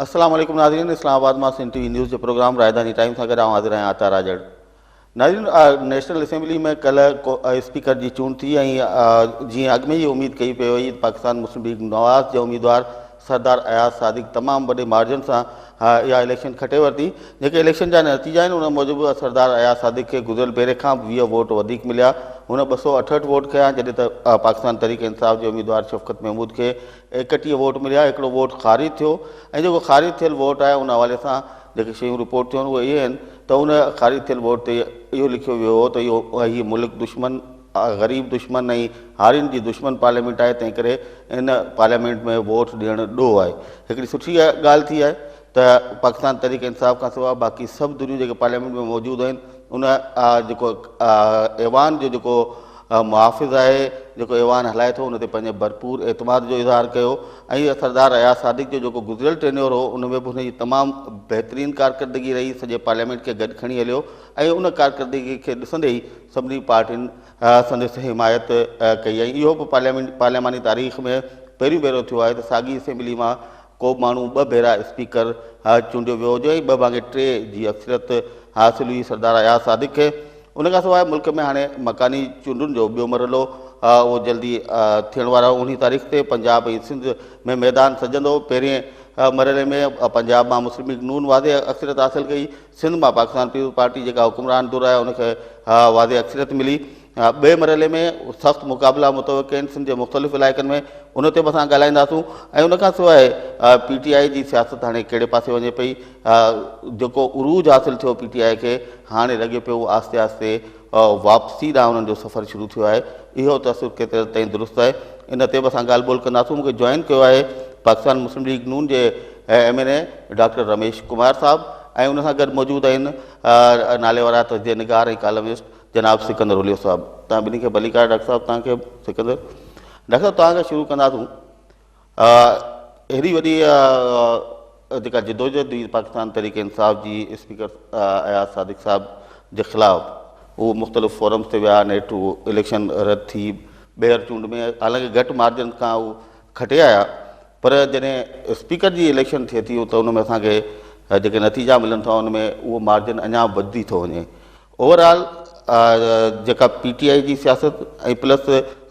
अस्सलाम वालेकुम नाज़रीन, इस्लामाबाद में सिंध टीवी न्यूज़ जो प्रोग्राम राजधानी टाइम से गॾु हाज़िर आहियां आता राजड़। नाज़रीन, नेशनल असेंबली में कल स्पीकर की चूंड थी ऐं जीअं अॻु में ही उम्मीद कई पई हुई पाकिस्तान मुस्लिम लीग नवाज़ जो उम्मीदवार सरदार अयाज़ सादिक तमाम वॾे मार्जिन से इहा इलेक्शन खटे वरिती। जेके इलेक्शन जा नतीजा आहिनि उन मूजिबि सरदार अयाज़ सादिक के गुज़िरियल भेरे खां 20 वोट वधीक मिलिया। हुन 268 वोट कया, जॾहिं त पाकिस्तान तहरीक इंसाफ़ के उम्मीदवार शफ़क़त महमूद के 31 वोट मिलिया। हिकिड़ो वोट ख़ारिज थियो ऐं जेको ख़ारिज थियल वोट आहे उन हवाले सां जेके शयूं रिपोर्ट थियूं उहे इहे आहिनि त उन ख़ारिज थियल वोट ते इहो लिखियो वियो हो त हीअ मुल्क दुश्मन ग़रीब दुश्मन ऐं हारियुनि जी दुश्मन पार्लियामेंट आहे, तंहिं करे इन पार्लियामेंट में वोट ॾियणु ॾोह आहे। हिकिड़ी सुठी ॻाल्हि थी आहे त पाकिस्तान तहरीक इंसाफ़ खां सवाइ बाक़ी सभु दुनिया जेके पार्लियामेंट में मौजूदु आहिनि उन जेको ऐवान जो जेको मुहाफ़िज़ आहे, जेको ऐवान हलाए थो, उन ते पंहिंजे भरपूर एतमाद जो इज़हार कयो। ऐं सरदार अयाज़ सादिक जो जेको गुज़िरियल टेन्योर हो उन में बि हुनजी तमामु बहितरीनु कारकर्दगी रही, सॼे पार्लियामेंट खे गॾु खणी हलियो ऐं उन कारकर्दगी खे ॾिसंदे ई सभिनी पार्टियुनि संदसि हिमायत कई। ऐं इहो बि पार्लियामानी तारीख़ में पहिरियों भेरो थियो आहे त साॻी असेंबली मां को बि माण्हू 2 भेरा स्पीकर चूंडियो वियो हुजे ऐं 2 भाङे 3 जी अक्सरियत हासिल हुई सरदार अयाज़ सादिक खे। उन खां सवाइ मुल्क में हाणे मकानी चूंडुनि जो ॿियो मरहलो उहो जल्दी थियण वारा 19 तारीख़ ते पंजाब ऐं सिंध में मैदान सजंदो। पहिरें मरहले में पंजाब में मुस्लिम लीग नून वाज़े अक्सरियत हासिल कई, सिंध में पाकिस्तान पीपल्स पार्टी जेका हुकुमरान धुर आहे उनखे वाज़े अक्सरियत मिली। ॿिए मरहले में सख़्तु मुक़ाबला मुतवक़्क़ आहिनि सिंध जे मुख़्तलिफ़ इलाइक़नि में, उन ते बि असां ॻाल्हाईंदासूं। ऐं उनखां सवाइ PTI जी सियासत हाणे कहिड़े पासे वञे पई, जेको उरूज हासिल थियो PTI खे, हाणे लॻे पियो आस्ते आस्ते वापसी ॾांहुं उन्हनि जो सफ़र शुरू थियो आहे। इहो तसुर केतिरे ताईं दुरुस्त आहे, इन ते बि असां ॻाल्हि ॿोल कंदासूं। मूंखे जॉइन कयो आहे पाकिस्तान मुस्लिम लीग नून जे MNA डॉक्टर रमेश कुमार साहब ऐं उन सां गॾु मौजूदु आहिनि नाले वारा तज़िये निगार ऐं कॉलमिस्ट जनाब सिकंदर उलियो साहब। तव्हां ॿिन्ही खे भली कार डॉक्टर साहब, तव्हांखे सिकंदर। डॉक्टर साहब, तव्हां खां शुरू कंदासूं। अहिड़ी वॾी जेका जिदोजहद हुई पाकिस्तान तहरीक इंसाफ़ जी स्पीकर अयाज़ सादिक साहब जे ख़िलाफ़ु, उहो मुख़्तलिफ़ फोरम्स ते विया, नेठू इलेक्शन रद्द थी, ॿीहर चूंड में हालांकि घटि मार्जिन खां उहो खटे आया, पर जॾहिं स्पीकर जी इलेक्शन थिए थी त उन में असांखे जेके नतीजा मिलनि था उन में उहो मार्जिन अञा वधी थो वञे। ओवरऑल जेका PTI जी सियासत ऐं प्लस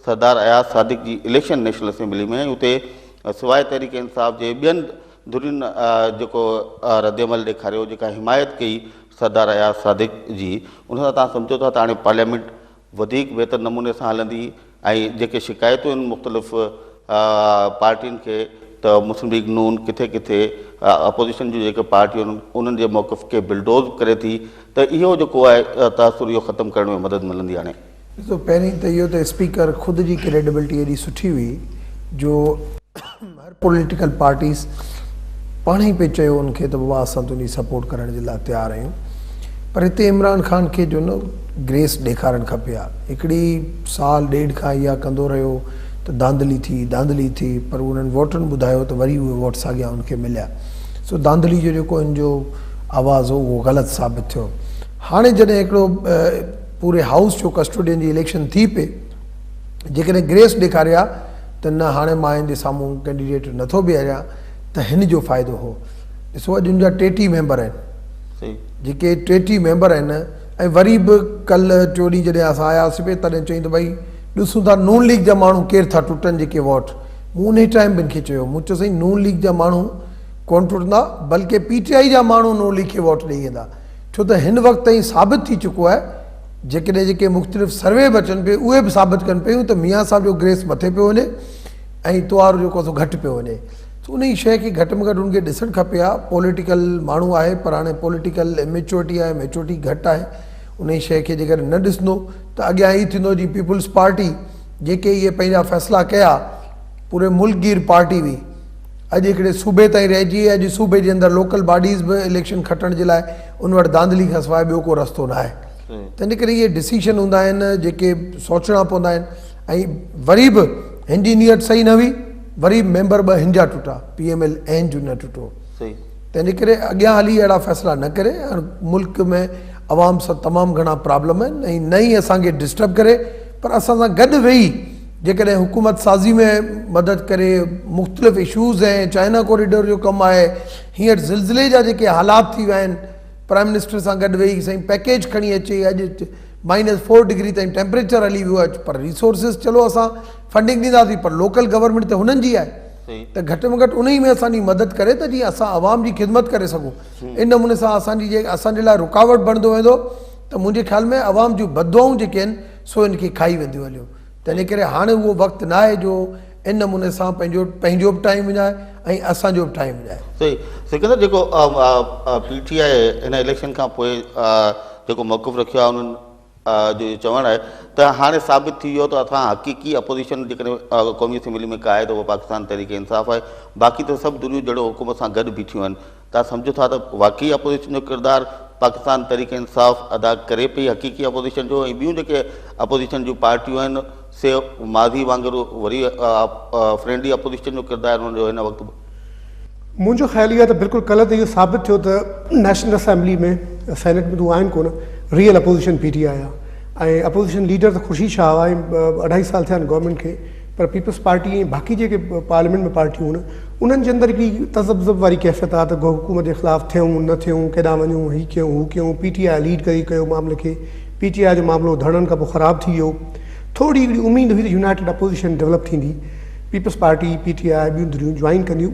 सरदार अयाज़ सादिक जी इलेक्शन नेशनल असेंबली में, उते सवाइ तहरीक इंसाफ़ जे ॿियनि धुरियुनि जेको रद्दमल ॾेखारियो, जेका हिमायत कई सरदार अयाज़ सादिक जी, उन सां तव्हां सम्झो था त हाणे पार्लियामेंट वधीक बहितर नमूने सां हलंदी। ऐं जेके शिकायतूं आहिनि मुख़्तलिफ़ पार्टियुनि खे त मुस्लिम लीग नून किथे किथे अपोज़िशन जूं जेके पार्टियूं आहिनि उन्हनि जे मौक़िफ़ खे बिल्डोज़ करे थी, त इहो जेको आहे तसुर इहो ख़तमु करण में मदद मिलंदी। हाणे ॾिसो, पहिरीं त इहो त स्पीकर ख़ुदि जी क्रेडिबिलिटी एॾी सुठी हुई जो हर पॉलिटिकल पार्टीज़ पाण ई पे चयो उनखे त बाबा असां तुंहिंजी सपोर्ट करण जे लाइ तयारु आहियूं। पर हिते इमरान ख़ान खे जो न ग्रेस ॾेखारणु खपे हा। हिकिड़ी साल ॾेढ खां इहा कंदो रहियो त धांधली थी, पर उन्हनि वोटरनि ॿुधायो त वरी उहे वोट साॻिया उनखे मिलिया। सो धांधली जो जेको इन जो आवाज़ हो उहो ग़लति साबित थियो। हाणे जॾहिं हिकिड़ो पूरे हाउस जो कस्टोडियन जी इलेक्शन थी पई, जेकॾहिं ग्रेस ॾेखारिया त न हाणे मां इन जे साम्हूं कैंडिडेट नथो बीहारियां, त हिन जो फ़ाइदो हो। ॾिसो, अॼु उन जा 33 मेंबर आहिनि, जेके 33 मेंबर आहिनि। ऐं वरी बि कल्ह टियों ॾींहुं जॾहिं असां आयासीं पिए तॾहिं चई त भई ॾिसूं था नून लीग जा माण्हू केरु था टुटनि जेके वोट। मूं उन टाइम ॿिनि खे चयो, मूं चयो साईं नून लीग जा माण्हू कोन टुटंदा, बल्कि PTI जा माण्हू नून लीग खे वोट ॾेई वेंदा। छो त हिन वक़्त ताईं साबित थी चुको आहे, जेकॾहिं जेके मुख़्तलिफ़ सर्वे बि अचनि पियूं उहे बि साबित कनि पियूं त मियां साहिब जो ग्रेस मथे पियो वञे ऐं त्वार जेको सो घटि पियो वञे। उन ई शइ खे घटि में घटि उनखे ॾिसणु खपे हा। पॉलिटिकल माण्हू आहे, पर हाणे पॉलिटिकल मेच्योरिटी आहे, मेच्योरिटी घटि आहे। उन ई शइ खे जेकर न ॾिसंदो त अॻियां ई थींदो जीअं पीपल्स पार्टी जेके इहे पंहिंजा फ़ैसिला कया, पूरे मुल्कगीर पार्टी हुई, अॼु हिकिड़े सूबे ताईं रहिजी। अॼु सूबे जे अंदरि लोकल बॉडीज़ बि इलेक्शन खटण जे लाइ उन वटि धांधली खां सवाइ ॿियो को रस्तो न आहे। त इन करे इहे डिसीशन हूंदा आहिनि जेके सोचणा पवंदा आहिनि। ऐं वरी बि हिन जी नियत सही न हुई, वरी मेंबर 2 हिन जा टुटा, PML ऐं जो न टुटो। त इन करे अॻियां हली अहिड़ा फ़ैसिला न करे। मुल्क में अवाम सां तमामु घणा प्रॉब्लम आहिनि ऐं न ई असांखे डिस्टर्ब करे, पर असां सां गॾु वेही जेकॾहिं हुकूमत साज़ी में मदद करे मुख़्तलिफ़ इशूज़ ऐं चाइना कॉरिडोर जो कमु आहे, हींअर ज़िलज़िले जा जेके हालात थी विया आहिनि, प्राइम मिनिस्टर सां गॾु वेही साईं पैकेज खणी अचे, अॼु -4 डिग्री ताईं टेम्परेचर हली वियो आहे, पर रिसोर्सिस चलो असां फंडिंग ॾींदासीं, पर लोकल गवर्नमेंट त हुननि जी आहे, त घटि में घटि उन ई में असांजी मदद करे त जीअं असां आवाम जी ख़िदमत करे सघूं। इन नमूने सां असांजे लाइ रुकावट बणंदो वेंदो त मुंहिंजे ख़्याल में आवाम जूं बददुआऊं जेके आहिनि सो इनखे खाई वेंदियूं हलियूं। तंहिं करे हाणे उहो वक़्तु न आहे जो इन नमूने सां पंहिंजो बि टाइम विञाए ऐं असांजो बि टाइम विञाए। सही सिकंदर, जेको PTI हिन इलेक्शन खां पोइ जेको मौक़िफ़ रखियो आहे उन्हनि जो चवणु आहे त हाणे साबित थी वियो त असां हक़ीक़ी अपोज़िशन जेकॾहिं क़ौमी असेंबली में का आहे त उहो पाकिस्तान तहरीक इंसाफ़ आहे, बाक़ी त सभु दुनिया जहिड़ो हुकूमत सां गॾु बीठियूं आहिनि। तव्हां सम्झो था त वाक़ई अपोज़िशन जो किरदारु पाकिस्तान तहरीक इंसाफ़ अदा करे पई हक़ीक़ी अपोज़िशन जो, ऐं ॿियूं जेके अपोज़िशन जूं पार्टियूं आहिनि से माज़ी वांगुरु वरी फ्रेंडली अपोज़िशन जो किरदारु हुनजो हिन वक़्तु? मुंहिंजो ख़्यालु इहो आहे त बिल्कुलु कल्ह त इहो साबित थियो त नेशनल असेंबली में सेनेट में त आहिनि कोन, रियल अपोज़िशन PTI आहे ऐं अपोज़िशन लीडर त ख़ुर्शीद शाह आहे, 2.5 साल थिया आहिनि गवर्नमेंट खे, पर पीपल्स पार्टी ऐं बाक़ी जेके पार्लियामेंट में पार्टियूं आहिनि उन्हनि जे अंदरि बि तज़ब्ज़ब वारी कैफ़ियत आहे त हुकूमत जे ख़िलाफ़ु थियूं न थियूं, केॾांहुं वञूं, हीअ कयूं हू कयूं। PTI लीड करे कयो मामले खे, PTI जो मामिलो धड़नि खां पोइ ख़राबु थी वियो, थोरी हिकिड़ी उमेद हुई त यूनाइटेड अपोज़िशन डेवलप थींदी, पीपल्स पार्टी PTI ॿियूं धुरियूं ज्वाइन कंदियूं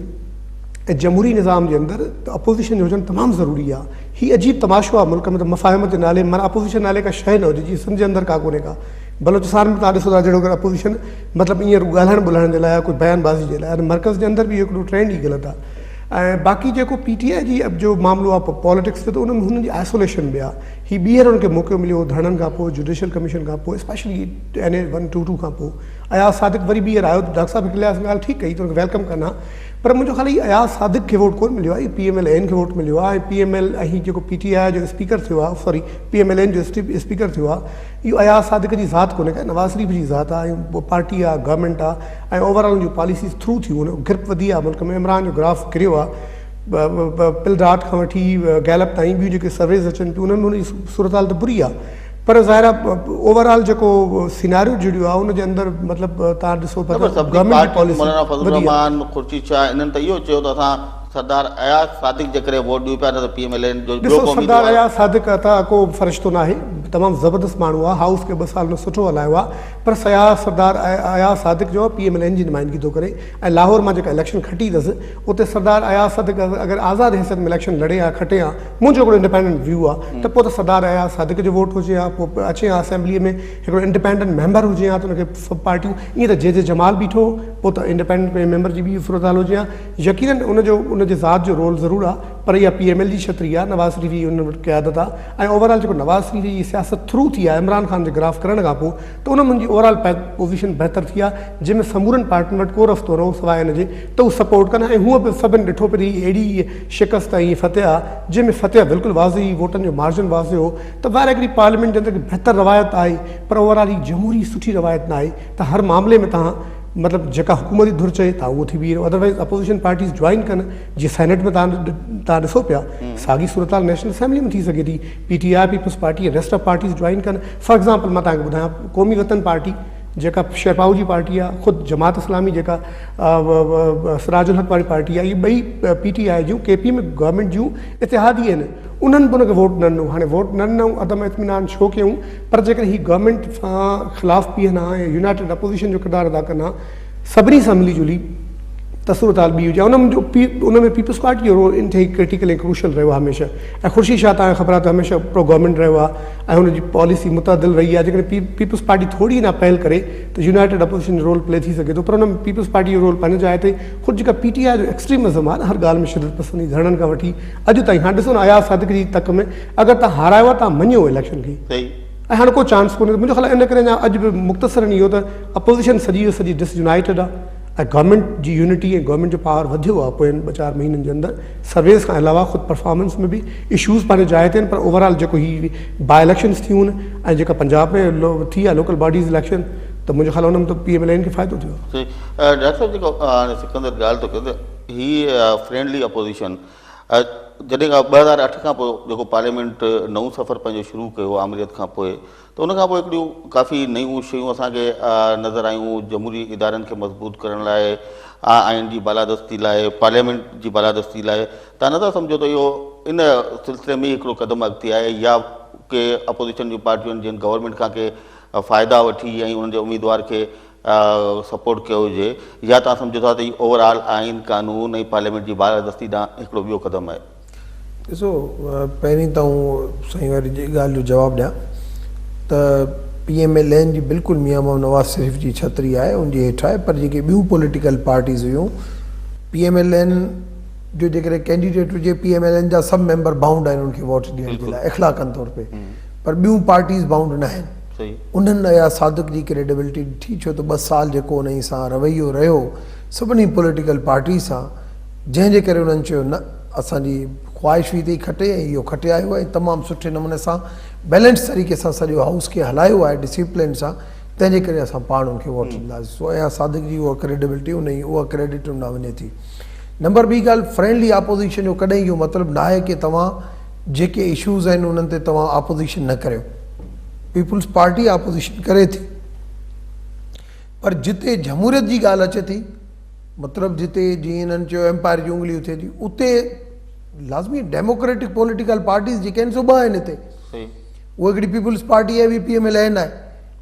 ऐं जमहूरी निज़ाम जे अंदरि त अपोज़िशन जो हुजणु तमामु ज़रूरी आहे। हीअ अजीब तमाशो आहे मुल्क में त मफ़ाहिमत जे नाले माना अपोज़िशन नाले का शइ न हुजे, जीअं सिंध जे अंदरि का कोन्हे का। बलोचिस्तान में तव्हां ॾिसो था जहिड़ो अपोज़िशन मतिलबु ईअं ॻाल्हाइण ॿोलाइण जे लाइ, कोई बयानबाज़ी जे लाइ, मर्कज़ जे अंदरि बि इहो हिकिड़ो ट्रेंड ई ग़लति आहे। ऐं बाक़ी जेको PTI जी जो मामिलो आहे पॉलिटिक्स जो, त उन में हुननि जी आइसोलेशन में आहे। हीअ ॿीहर हुनखे मौक़ो मिलियो धड़नि खां पोइ, जुडिशल कमीशन खां पोइ, स्पेशली NA 122 खां पोइ। अयाज़ सादिक वरी ॿीहर आयो त डॉक्टर साहिब हिकिड़े ॻाल्हि ठीकु कई त हुनखे वेलकम कनि, पर मुंहिंजो ख़्यालु इहो अयाज़ सादिक खे वोट कोन मिलियो आहे, PMLN खे वोट मिलियो आहे। ऐं PML ऐं जेको PTI जो स्पीकर थियो आहे, सॉरी PMLN जो स्पीकर थियो आहे, इहो अयाज़ सादिक जी ज़ात कोन्हे का, नवाज़ शरीफ़ जी ज़ात आहे, ऐं पार्टी आहे, गवर्नमेंट आहे, ऐं ओवरऑल जूं पॉलिसीज़ थ्रू थियूं आहिनि, गिरप वधी आहे मुल्क में। इमरान जो ग्राफ किरियो आहे, पिलडाट खां वठी गैलप ताईं ॿियूं जेके सर्वेज़ अचनि पियूं उन्हनि में सूरत हाल त बुरी आहे, पर ज़ाहिर आहे ओवरऑल जेको सिनारियो जुड़ियो आहे उनजे अंदरि मतिलबु तव्हां ॾिसो गवर्नमेंट जी पॉलिसी ख़ुर्शीद शाह इन्हनि त इहो चयो त असां सरदार अयाज़ सादिक जे करे वोट ॾियूं पिया, न त PMLN जो ॾिसो सरदार अयाज़ सादिक त को फ़रिश्तो न आहे, तमामु ज़बरदस्त माण्हू आहे, हाउस खे 2 साल में सुठो हलायो आहे, पर सरदार अयाज़ सादिक जो PMLN जी नुमाइंदगी थो करे। ऐं लाहौर मां जेका इलेक्शन खटी अथसि उते सरदार अयाज़ सादिक अगरि आज़ादु हैसियत में इलेक्शन लड़े या खटे हा, मुंहिंजो हिकिड़ो इंडिपेंडेंट व्यू आहे त पोइ त सरदार अयाज़ सादिक जो वोट हुजे हा, पोइ अचे हा असेंबलीअ में हिकिड़ो इंडिपेंडेंट मेंबर हुजे हा, त हुनखे सभु पार्टियूं ईअं त जे जमाल बीठो पोइ त इंडिपेंडेंट मेंबर जी बि सूरत हाल हुजे हा। यकीनन उनजे ज़ात जो रोल ज़रूरु आहे, पर इहा PML जी छत्री आहे, नवाज़ शरीफ़ जी उन वटि क़यादत आहे। ऐं ओवरऑल जेको नवाज़ शरीफ़ जी सियासत थ्रू थी आहे इमरान ख़ान जे ग्राफ करण खां पोइ, त उन मुंहिंजी ओवरऑल पोज़ीशन बहितर थी आहे, जंहिंमें समूरनि पार्टियुनि वटि को रस्तो न हो सवाइ हिन जे त उहे सपोर्ट कनि। ऐं हूअ बि सभिनि ॾिठो पहिरीं अहिड़ी शिकस्त ऐं फतेह आहे जंहिंमें फतेह बिल्कुलु वाज़ी वोटनि जो मार्जिन वाज़े हो, त ॿाहिरि हिकिड़ी पार्लियामेंट जे अंदरि बहितर रवायत आहे, पर ओवरऑल ही जमहूरी सुठी रवायत न आहे, त हर मामले में तव्हां मतिलबु जेका हुकूमती धुर चए तव्हां उहो थी बीहे, अदरवाइज़ अपोज़िशन पार्टीज़ ज्वाइन कनि, जीअं सेनेट में तव्हां ॾिसो पिया साॻी सूरत हाल नेशनल असेंबली में थी सघे थी, PTI Peoples Party rest of parties join कनि। फॉर एग्ज़ाम्पल मां तव्हांखे ॿुधायां, क़ौमी वतन पार्टी जेका शेरपाऊ जी पार्टी आहे, ख़ुदि जमात इस्लामी जेका सिराजुल हक़ वारी पार्टी आहे, इहे ॿई PTI जूं KP में गवर्नमेंट जूं इतिहादी आहिनि, उन्हनि बि हुनखे वोट न ॾिनो। हाणे वोट न ॾिनऊं, अदम इत्मीनान छो कयूं, पर जेकॾहिं हीअ गवर्नमेंट सां ख़िलाफ़ु बीहनि हा ऐं यूनाइटेड अपोज़िशन जो किरदारु अदा कनि हा सभिनी सां मिली जुली, त सूरत हाल ॿी हुजे। उन में पीपल्स पार्टी जो रोल इंतहाई क्रिटिकल ऐं क्रूशल रहियो आहे हमेशह। ऐं ख़ुर्शीद शाह तव्हांखे ख़बर आहे त हमेशह प्रो गवर्नमेंट रहियो आहे ऐं हुनजी पॉलिसी मुतदिल रही आहे। जेकॾहिं पीपल्स पार्टी थोरी अञा पहल करे त यूनाइटेड अपोज़िशन जो रोल प्ले थी सघे थो, पर हुन में पीपल्स पार्टी जो रोल पंहिंजे जाइ ते ख़ुदि जेका PTI जो एक्सट्रीमिज़म आहे हर ॻाल्हि में शिदत पसंदी धड़नि खां वठी अॼु ताईं। हाणे ॾिसो न अयाज़ सादिक जी तक में अगरि तव्हां हारायो आहे, तव्हां मञियो इलेक्शन खे, ऐं हाणे को चांस कोन्हे। मुंहिंजो ख़्यालु इन करे अञा अॼु बि मुख़्तसरनि इहो त अपोज़िशन सॼी डिसयूनाइटेड आहे ऐं गवर्नमेंट जी यूनिटी ऐं गवर्नमेंट जो पावर वधियो आहे पोयनि 2-4 महीननि जे अंदरि। सर्वेस खां अलावा ख़ुदि परफॉर्मेंस में बि इशूज़ पंहिंजे जाइ ते आहिनि, पर ओवरऑल जेको ही बाय इलेक्शन्स थियूं आहिनि ऐं जेका पंजाब में थी आहे लोकल बॉडीज़ इलेक्शन, त मुंहिंजो ख़्यालु हुन में त PMLN खे फ़ाइदो थियो। डॉक्टर साहब जेको हाणे सिकंदर ॻाल्हि थो कयो त ही फ्रेंडली अपोज़िशन जॾहिं खां 2008 खां पोइ जेको पार्लियामेंट नओं सफ़र पंहिंजो शुरू कयो आमरीत खां पोइ, त उन खां पोइ हिकिड़ियूं काफ़ी नयूं शयूं असांखे नज़र आयूं जमहूरी इदारनि खे मज़बूत करण लाइ, आइन जी बालादस्ती लाइ, पार्लियामेंट जी बालादस्ती लाइ। तव्हां नथा सम्झो त इहो इन सिलसिले में हिकिड़ो क़दम अॻिते आहे, या के अपोज़िशन जूं पार्टियुनि जिन गवर्नमेंट खां के फ़ाइदा वठी ऐं उन्हनि जे उम्मीदवार खे सपोर्ट कयो हुजे, या तव्हां सम्झो था त इहो ओवरऑल आइन कानून ऐं पार्लियामेंट जी बालादस्ती ॾांहुं हिकिड़ो ॿियो क़दम आहे? ॾिसो, पहिरीं त साईं वारी जी ॻाल्हि जो जवाबु ॾियां त PMLN जी बिल्कुलु मियां मोहम्मद नवाज़ शरीफ़ जी छतरी आहे, उनजे हेठि आहे। पर जेके ॿियूं पॉलिटिकल पार्टीज़ हुयूं, PMLN जो जेकॾहिं कैंडिडेट हुजे, PMLN जा सभु मेंबर बाउंड आहिनि उनखे वोट ॾियण जे लाइ इख़लाक़नि तौर पे, पर ॿियूं पार्टीज़ बाउंड न आहिनि। उन्हनि अयाज़ सादिक जी क्रेडिबिलिटी ॾिठी, छो त 2 साल जेको उन सां रवैयो रहियो सभिनी पॉलिटिकल पार्टी सां, जंहिंजे करे उन्हनि चयो न असांजी ख़्वाहिश हुई त खटे, ऐं इहो खटे आयो आहे। तमामु सुठे नमूने सां बैलेंस तरीक़े सां सॼो हाउस खे हलायो आहे डिसिप्लिन सां, तंहिंजे करे असां पाण उनखे वोट ॾींदासीं। सो अयाज़ सादिक जी उहा क्रेडिबिलिटी, उहा क्रेडिट उन वञे थी। नंबर ॿी ॻाल्हि, फ्रेंडली आपोज़िशन जो कॾहिं इहो मतिलबु न आहे की तव्हां जेके इशूज़ आहिनि उन्हनि ते तव्हां आपोज़िशन न करियो। पीपुल्स पार्टी आपोज़िशन करे थी, पर जिते जमहूरियत जी ॻाल्हि अचे थी, मतिलबु जिते जीअं हिननि चयो एम्पायर जी उंगलियूं थिए थी, उते लाज़मी डेमोक्रेटिक पॉलिटिकल पार्टीज़ जेके आहिनि सो 2 आहिनि हिते। उहा हिकिड़ी पीपुल्स पार्टी आहे, PMLN आहे।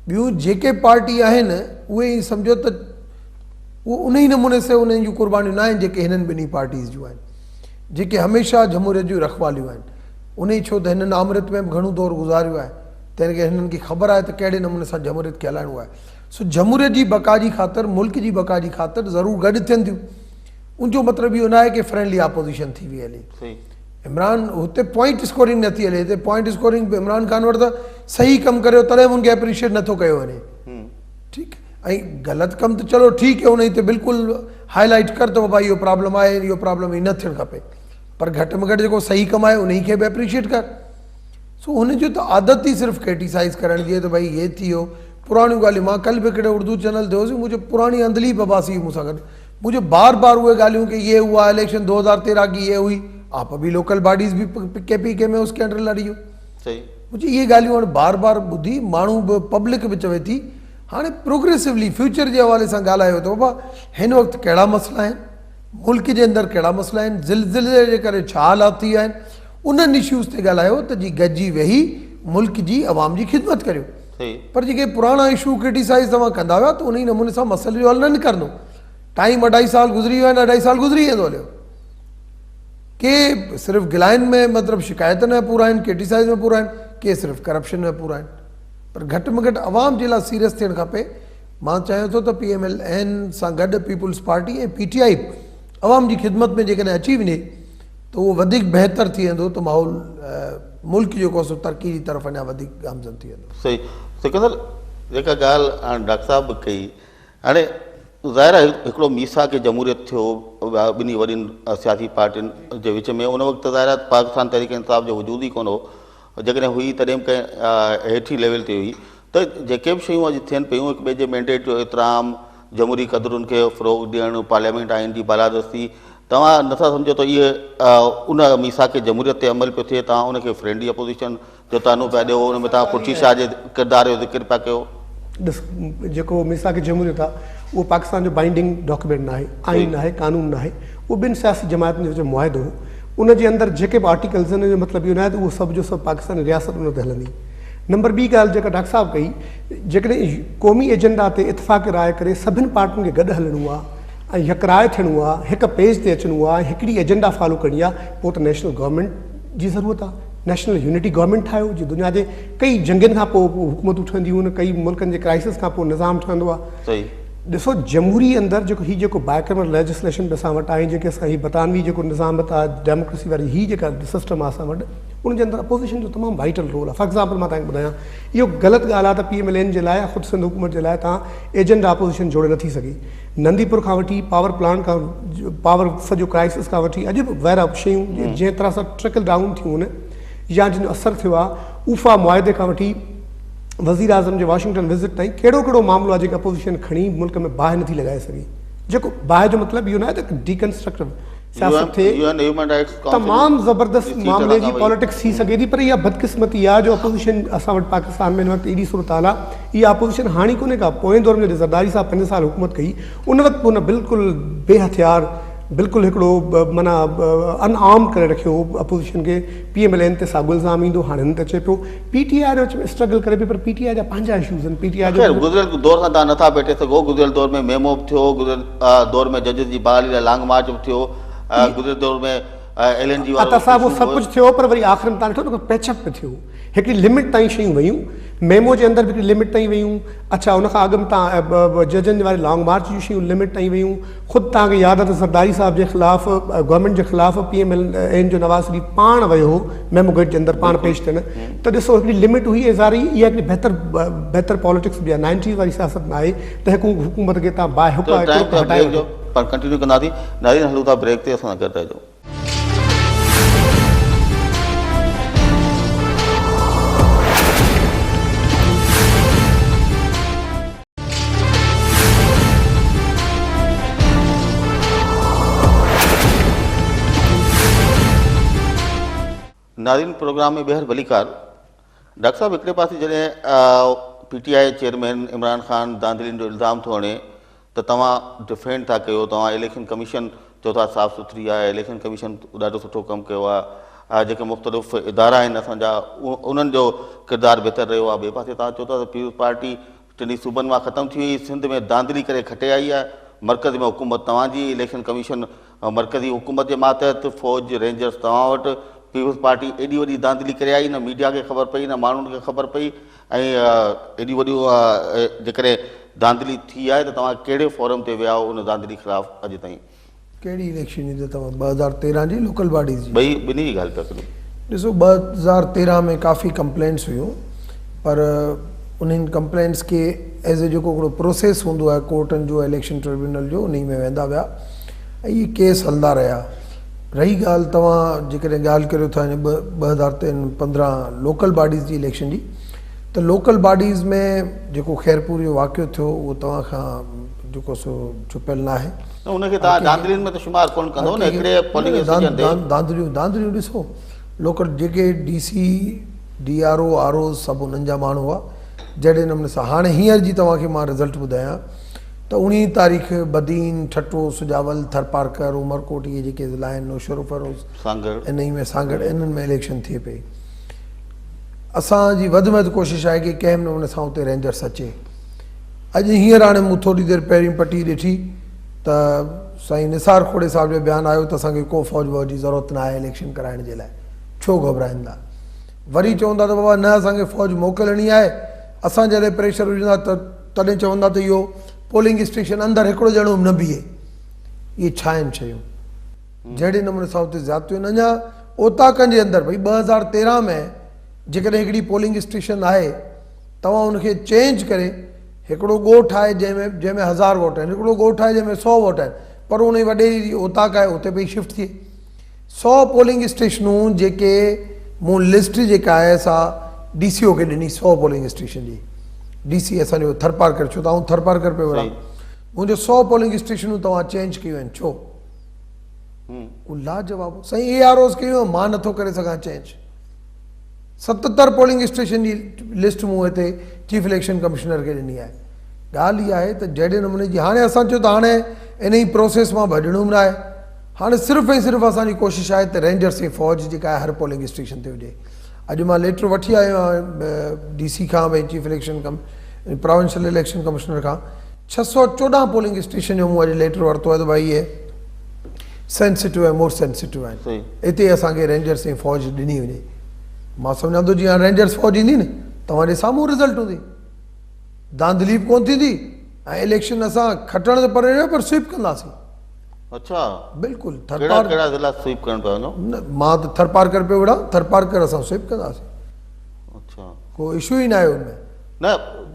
ॿियूं जेके पार्टी आहिनि उहे ई सम्झो त उहो उन ई नमूने से उन्हनि जूं क़ुर्बानियूं न आहिनि जेके हिननि ॿिन्ही पार्टीज़ जूं आहिनि, जेके हमेशह जमहूरियत जूं रखवालियूं आहिनि। उन ई छो त हिननि अमृत में बि घणो दौरु गुज़ारियो आहे, तंहिं करे हिननि खे ख़बर आहे त कहिड़े नमूने सां जमहूरियत खे हलाइणो आहे। सो जमहूरियत जी बका जी ख़ातिर, मुल्क जी बका जी ख़ातिर ज़रूरु गॾु थियनि थियूं। उनजो मतिलबु इहो न आहे की फ्रेंडली आपोज़िशन थी वई हले। इमरान हुते पॉइंट स्कोरिंग नथी हले, हिते पॉइंट स्कोरिंग इमरान ख़ान वटि त सही कमु करियो तॾहिं बि उनखे एप्रिशिएट नथो कयो वञे। ठीकु, ऐं ग़लति कमु त चलो ठीकु आहे, उन ते बिल्कुलु हाईलाइट कर त बाबा इहो प्रॉब्लम आहे, इहो प्रॉब्लम ई न थियणु खपे, पर घटि में घटि जेको सही कमु आहे उन खे बि एप्रिशिएट कर। सो हुनजो त आदत ई सिर्फ़ु क्रिटिसाइज़ करण जी, त भई इहे थी वियो, पुराणियूं ॻाल्हियूं। मां कल्ह बि हिकिड़े उर्दू चैनल ते हुउसि, मुंहिंजो पुराणी अंदली बबासी मूंसां गॾु, मुंहिंजो बार बार उहे ॻाल्हियूं की ये हुआ इलेक्शन 2013 की ये हुई, आप अभी लोकल बॉडीज़ भी KPK में उसके अंडर लड़ी हो। मुझे ये ॻाल्हियूं हाणे बार बार ॿुधी माण्हू बि पब्लिक बि चवे थी, हाणे प्रोग्रेसिवली फ्यूचर जे हवाले सां ॻाल्हायो त बाबा हिन वक़्तु कहिड़ा मसइला आहिनि, मुल्क जे अंदरि कहिड़ा मसइला आहिनि, ज़िलज़िले जे करे छा हालात थी आहिनि, उन्हनि इश्यूज़ ते ॻाल्हायो त जी गॾिजी वेही मुल्क जी अवाम जी ख़िदमत करियो। पर जेके पुराणा इशू क्रिटिसाइज़ तव्हां कंदा हुआ त उन ई नमूने सां मसइले जो हल न निकिरंदो। टाइम 2.5 साल गुज़री विया आहिनि, 2.5 साल गुज़री वेंदो हलियो। के सिर्फ़ु गिलाइन में मतिलबु शिकायत में पूरा आहिनि, क्रिटिसाइज़ में पूरा आहिनि, के सिर्फ़ु करप्शन में पूरा आहिनि। पर घटि में घटि अवाम जे लाइ सीरियस थियणु खपे। मां चाहियां थो त PMLN सां गॾु पीपुल्स पार्टी ऐं PTI अवाम जी ख़िदमत में जेकॾहिं अची वञे त उहो वधीक बहितर थी वेंदो, त माहौल मुल्क जेको सो तरक़ी जी तरफ़ अञा वधीक गामज़न थी वेंदो। सही सिकंदर, जेका ॻाल्हि हाणे डॉक्टर साहब बि कई, हाणे ज़ाहिर आहे हिकिड़ो मीसाक जमहूरियत थियो ॿिन्ही वॾियुनि सियासी पार्टियुनि जे विच में। उन वक़्तु ज़ाहिर आहे पाकिस्तान तहरीक इंसाफ़ जो वजूद ई कोन हो, जेकॾहिं हुई तॾहिं बि कंहिं हेठी लेवल ते हुई। त जेके बि शयूं अॼु थियनि पियूं, हिक ॿिए जे मैंडेट जो एतिराम, जमहूरी क़दरुनि खे फ़रोग़ ॾियणु, पार्लियामेंट आइन जी बालादस्ती, तव्हां नथा सम्झो त इहे उन मीसाक जमहूरियत ते अमल पियो थिए? तव्हां उनखे फ्रेंडली अपोज़िशन जो तानो पिया ॾियो, उन में तव्हां कुर्शी शाह जे किरदार जो ज़िक्र पिया कयो। ॾिस, जेको मीसाक जमहूरियत आहे उहो पाकिस्तान जो बाइंडिंग डॉक्यूमेंट न आहे, आइन न आहे, कानून न आहे। उहो 2 सियासी जमातुनि जो मुआहिदो हो। उनजे अंदरि जेके बि आर्टिकल्स आहिनि, जो मतिलबु इहो न आहे त उहो सभु जो सभु पाकिस्तानी रियासत उन ते हलंदी। नंबर ॿी ॻाल्हि जेका डॉक्टर साहब कई, जेकॾहिं क़ौमी एजेंडा ते इतफ़ाक़ राय करे सभिनी पार्टियुनि खे गॾु हलणो आहे ऐं यकराय थियणो आहे, हिकु पेज ते अचिणो आहे, हिकिड़ी एजेंडा फॉलो करणी आहे, पोइ त नेशनल गवर्नमेंट जी ज़रूरत आहे। नेशनल यूनिटी गवर्नमेंट ठाहियो, जो दुनिया जे कई जंगनि खां पोइ हुकूमतूं ठहंदियूं आहिनि, कई मुल्कनि जे क्राइसिस खां पोइ निज़ाम ठहंदो आहे। ॾिसो, जमहूरी अंदरि जेको बाइकमर लेजिस्लेशन बि असां वटि आहे, जेके असां हीउ बरतानवी जेको निज़ाम आहे डेमोक्रेसी वारी, हीअ जेका सिस्टम आहे असां वटि, उनजे अंदरि अपोज़िशन जो तमामु वाइटल रोल आहे। फॉर एग्ज़ाम्पल मां तव्हांखे ॿुधायां, इहो ग़लति ॻाल्हि आहे त PMLN जे लाइ, ख़ुदि सिंध हुकूमत जे लाइ तव्हां एजेंडा अपोज़िशन जोड़े नथी सघे। नंदीपुर खां वठी पावर प्लांट खां, पावर सॼो क्राइसिस खां वठी अॼु बि वैर शयूं जंहिं तरह सां ट्रिकल डाउन थियूं आहिनि या जिन जो असरु थियो आहे, उफ़ा मुआदे खां वठी वज़ीर आज़म जे वाशिंगटन विज़िट ताईं कहिड़ो कहिड़ो मामिलो आहे जेको अपोज़िशन खणी मुल्क में बाहि नथी लॻाए सघे। जेको बाहि जो मतिलबु इहो न आहे त डिकंस्ट्रक्टिव सियासत थिए UN ह्यूमन राइट्स काउंसिल तमामु ज़बरदस्त जी, सीट मामले जी लॻा वई। पॉलिटिक्स थी सघे थी, पर इहा बदकिस्मती आहे जो अपोज़िशन असां वटि पाकिस्तान में हिन वक़्तु एॾी सूरत हाल आहे। इहा अपोज़िशन हाणे कोन्हे का, पोएं दौर में जॾहिं ज़रदारी साहब 5 साल हुकूमत कई उन वक़्तु हुन बिल्कुलु बेहथियार बिल्कुलु हिकिड़ो माना अनआर्म करे रखियो अपोज़िशन खे। PMLN ते साॻियो इल्ज़ाम ईंदो, हाणे हिन ते अचे पियो PTI जे विच में स्ट्रगल करे पियो, पर PTI जा पंहिंजा इशूज़ आहिनि। PTI खैर जो गुज़िरियल दौर सां तव्हां नथा भेटे सघो। गुज़िरियल दौर में मेमो बि थियो, गुज़िरियल दौर में जजिस जी बहाली लाइ लॉन्ग मार्च बि थियो, गुज़िरियल दौर में LNG वारो असां वो issue सभु कुझु थियो, पर वरी आख़िर में तव्हां ॾिठो न पैचअप बि थियो, हिकिड़ी लिमिट ताईं शयूं वयूं, मेमो जे अंदरि बि हिकिड़ी लिमिट ताईं वयूं। अच्छा उन खां अॻु में तव्हां जजनि वारे लॉन्ग मार्च जूं शयूं लिमिट ताईं वयूं। ख़ुदि तव्हांखे यादि आहे त ज़रदारी साहब जे ख़िलाफ़ु गवर्नमेंट जे ख़िलाफ़ु PMLN जो नवाज़ शरीफ़ पाण वियो हो मेमो गेट जे अंदरि पाण पेश थियनि, त ॾिसो हिकिड़ी लिमिट हुई एज़ारी। इहा हिकिड़ी बहितर पॉलिटिक्स बि आहे, 90s वारी सियासत न आहे त हिकु हुकूमत खे तव्हां बाहिक़ा टाइम ते हटाए ब्रेक जो पर कंटिन्यू कंदासीं। नाज़रीन हलूं था ब्रेक ते, असां गॾु रहिजो। नाज़रीन प्रोग्राम में ॿीहर भलीकार। डॉक्टर साहब हिकिड़े पासे जॾहिं PTI चेयरमैन इमरान ख़ान धांधलियुनि जो इल्ज़ाम थो हणे त तव्हां डिफेंड था कयो, तव्हां इलेक्शन कमीशन चओ था साफ़ सुथरी आहे, इलेक्शन कमीशन ॾाढो सुठो कमु कयो आहे, जेके मुख़्तलिफ़ इदारा आहिनि असांजा उन्हनि जो किरदारु बहितर रहियो आहे। ॿिए पासे तव्हां चओ था त पीपुल्स पार्टी टिनी सूबनि मां ख़तमु थी वई, सिंध में धांधली करे खटे आई आहे, मर्कज़ में हुकूमत तव्हांजी, इलेक्शन कमीशन मर्कज़ी हुकूमत जे मातहत, फ़ौज रेंजर्स तव्हां वटि, पीपुल्स पार्टी एॾी वॾी धांधली करे आई, न मीडिया खे ख़बर पई, न माण्हुनि खे ख़बर पई, ऐं एॾी वॾियूं जेकॾहिं धांधली थी आहे त तव्हां कहिड़े फोरम ते विया उन धांधली ख़िलाफ़ु अॼु ताईं? कहिड़ी इलेक्शन जी त तव्हां 2013 जी लोकल बॉडीज़ जी? ॿिन्ही जी ॻाल्हि पिया करूं। ॾिसो 2013 में काफ़ी कंप्लेंट्स हुयूं, पर उन्हनि कंप्लेंट्स खे एज़ ए जेको हिकिड़ो प्रोसेस हूंदो आहे कोर्टनि जो, इलेक्शन ट्रिब्यूनल जो, उन में वेंदा विया ऐं इहे केस हलंदा रहिया। रही ॻाल्हि तव्हां जेकॾहिं ॻाल्हि करियो था 2015 लोकल बॉडीज़ जी इलेक्शन जी, त लोकल बॉडीज़ में जेको खैरपुर जो वाक़ियो थियो उहो तव्हां खां जेको सो छुपियल न आहे। उनखे तव्हां धांधलियुनि में त शुमार कोन कंदो न, हिकिड़े पोलिंग स्टेशन ते धांधलियूं ॾिसो, लोकल जेके DC DRO RO सभु उन्हनि जा माण्हू हुआ। जहिड़े नमूने सां हाणे हींअर जी तव्हांखे मां रिज़ल्ट ॿुधायां त 19 तारीख़ बदीन, ठट्टो, सुजावल, थरपारकर, उमरकोट, इहे जेके ज़िला आहिनि, नौशहरो फरोज़, सांगड़, इन में सांगड़, इन्हनि में इलेक्शन थिए पई। असांजी वधि में वधि कोशिशि आहे की कंहिं नमूने सां उते रेंजर्स अचे। अॼु हींअर हाणे मूं थोरी देरि पहिरीं पटी ॾिठी त साईं निसार खोड़े साहिब जो बयानु आयो त असांखे को फ़ौज वौज जी ज़रूरत न आहे इलेक्शन कराइण जे लाइ, छो घबराईंदा। वरी चवंदा त बाबा न असांखे फ़ौज मोकिलणी आहे, असां जॾहिं प्रेशर विझंदा तॾहिं चवंदा त इहो पोलिंग स्टेशन अंदरि हिकिड़ो ॼणो न बीहे। इहे छा आहिनि शयूं? जहिड़े नमूने सां उते ज़्यादतियूं आहिनि। अञा ओताकनि जे अंदरि भई 2013 में जेकॾहिं हिकिड़ी पोलिंग स्टेशन आहे, तव्हां उनखे चेंज करे हिकिड़ो ॻोठु आहे जंहिंमें 1000 वोट आहिनि, हिकिड़ो ॻोठु आहे जंहिंमें 100 वोट आहिनि, पर उन वॾे ओताक आहे उते पई शिफ्ट थिए। 100 पोलिंग स्टेशनूं जेके मूं लिस्ट जेका आहे असां DCO खे ॾिनी, 100 पोलिंग स्टेशन जी। DC असांजो थरपारकर, छो त आउं थरपारकर पियो वञा, मुंहिंजो 100 पोलिंग स्टेशनूं तव्हां चेंज कयूं आहिनि, छो? उहो लाजवाब साईं AROs कयूं, मां नथो करे सघां चेंज। 77 पोलिंग स्टेशन जी लिस्ट मूं हिते चीफ इलेक्शन कमिश्नर खे ॾिनी आहे। ॻाल्हि इहा आहे त जहिड़े नमूने जी हाणे असां चयो त हाणे इन ई प्रोसेस मां भॼणो न आहे, हाणे सिर्फ़ु ऐं सिर्फ़ु असांजी कोशिशि आहे त रेंजर्स ऐं फ़ौज जेका आहे हर पोलिंग स्टेशन ते हुजे। अॼु मां लेटर वठी आयो आहियां DC खां, भई chief election provincial election commissioner खां, 614 पोलिंग स्टेशन जो मूं अॼु लेटर वरितो आहे त भई इहे सेंसिटिव ऐं मोर सेंसिटिव आहिनि, हिते असांखे रेंजर्स ऐं फ़ौज ॾिनी वञे। मां सम्झां थो जीअं रेंजर्स फ़ौज ईंदी न, तव्हांजे साम्हूं रिज़ल्ट हूंदी, धांधली बि कोन थींदी ऐं इलेक्शन असां खटण त परे रहियो पर स्वीप कंदासीं। अच्छा, बिल्कुलु। कहिड़ा ज़िला स्वीप करण पिया वञो? मां त थरपारकर पियो विढ़ां, थरपारकर असां स्वीप कंदासीं। अच्छा, को इशू ई न आहे हुनमें। न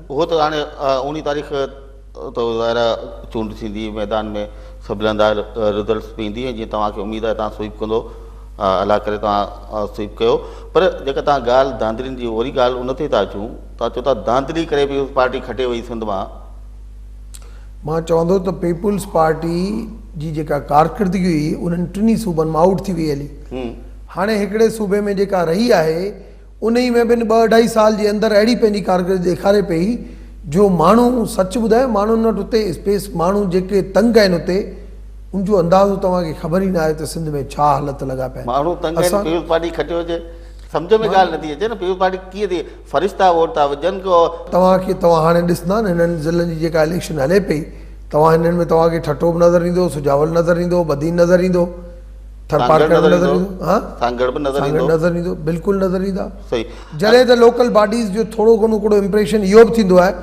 उहो त हाणे 19 तारीख़ त ज़ाहिर चूंड थींदी, मैदान में सभु लहंदा रिज़ल्ट्स बि ईंदी, ऐं जीअं तव्हांखे उमेदु आहे तव्हां स्वीप कंदो, अला करे तव्हां स्वीप कयो। पर जेका तव्हां ॻाल्हि धांधलियुनि जी, वरी ॻाल्हि उन ते था अचूं, तव्हां चओ था धांधली करे पीपुल्स पार्टी खटे वई सिंध मां। मां चवंदो त पीपुल्स पार्टी जी जेका कारकर्दगी हुई उन्हनि टिनी सूबनि मां आउट थी वई हली। हाणे हिकिड़े सूबे में जेका रही आहे उन ई में बि 2-2.5 साल जे अंदरि अहिड़ी पंहिंजी कारकर्दगी ॾेखारे पई जो माण्हू सच ॿुधाए माण्हुनि वटि उते स्पेस माण्हू जेके तंग आहिनि उते उनजो अंदाज़ो तव्हांखे ख़बर ई न आहे त सिंध में छा हालत लॻा पिया माण्हू तंग आहिनि, पीपुल्स पार्टी खटियो हुजे, सम्झ में ॻाल्हि नथी अचे न। पीपुल्स पार्टी कीअं थी फ़रिश्ता वोट था विझनि को। तव्हां हाणे ॾिसंदा न हिननि ज़िलनि जी जेका इलेक्शन हले पई, तव्हां हिननि में तव्हांखे ठठो बि नज़र ईंदो, सुजावल नज़र ईंदो, बदीन नज़र ईंदो, थरपारकर नज़र ईंदो, हाँ सांगड़ बि नज़र ईंदो, नज़र ईंदो, बिल्कुलु नज़र ईंदा। सही। जॾहिं त लोकल बॉडीज़ जो थोरो घणो हिकिड़ो इम्प्रेशन इहो बि थींदो आहे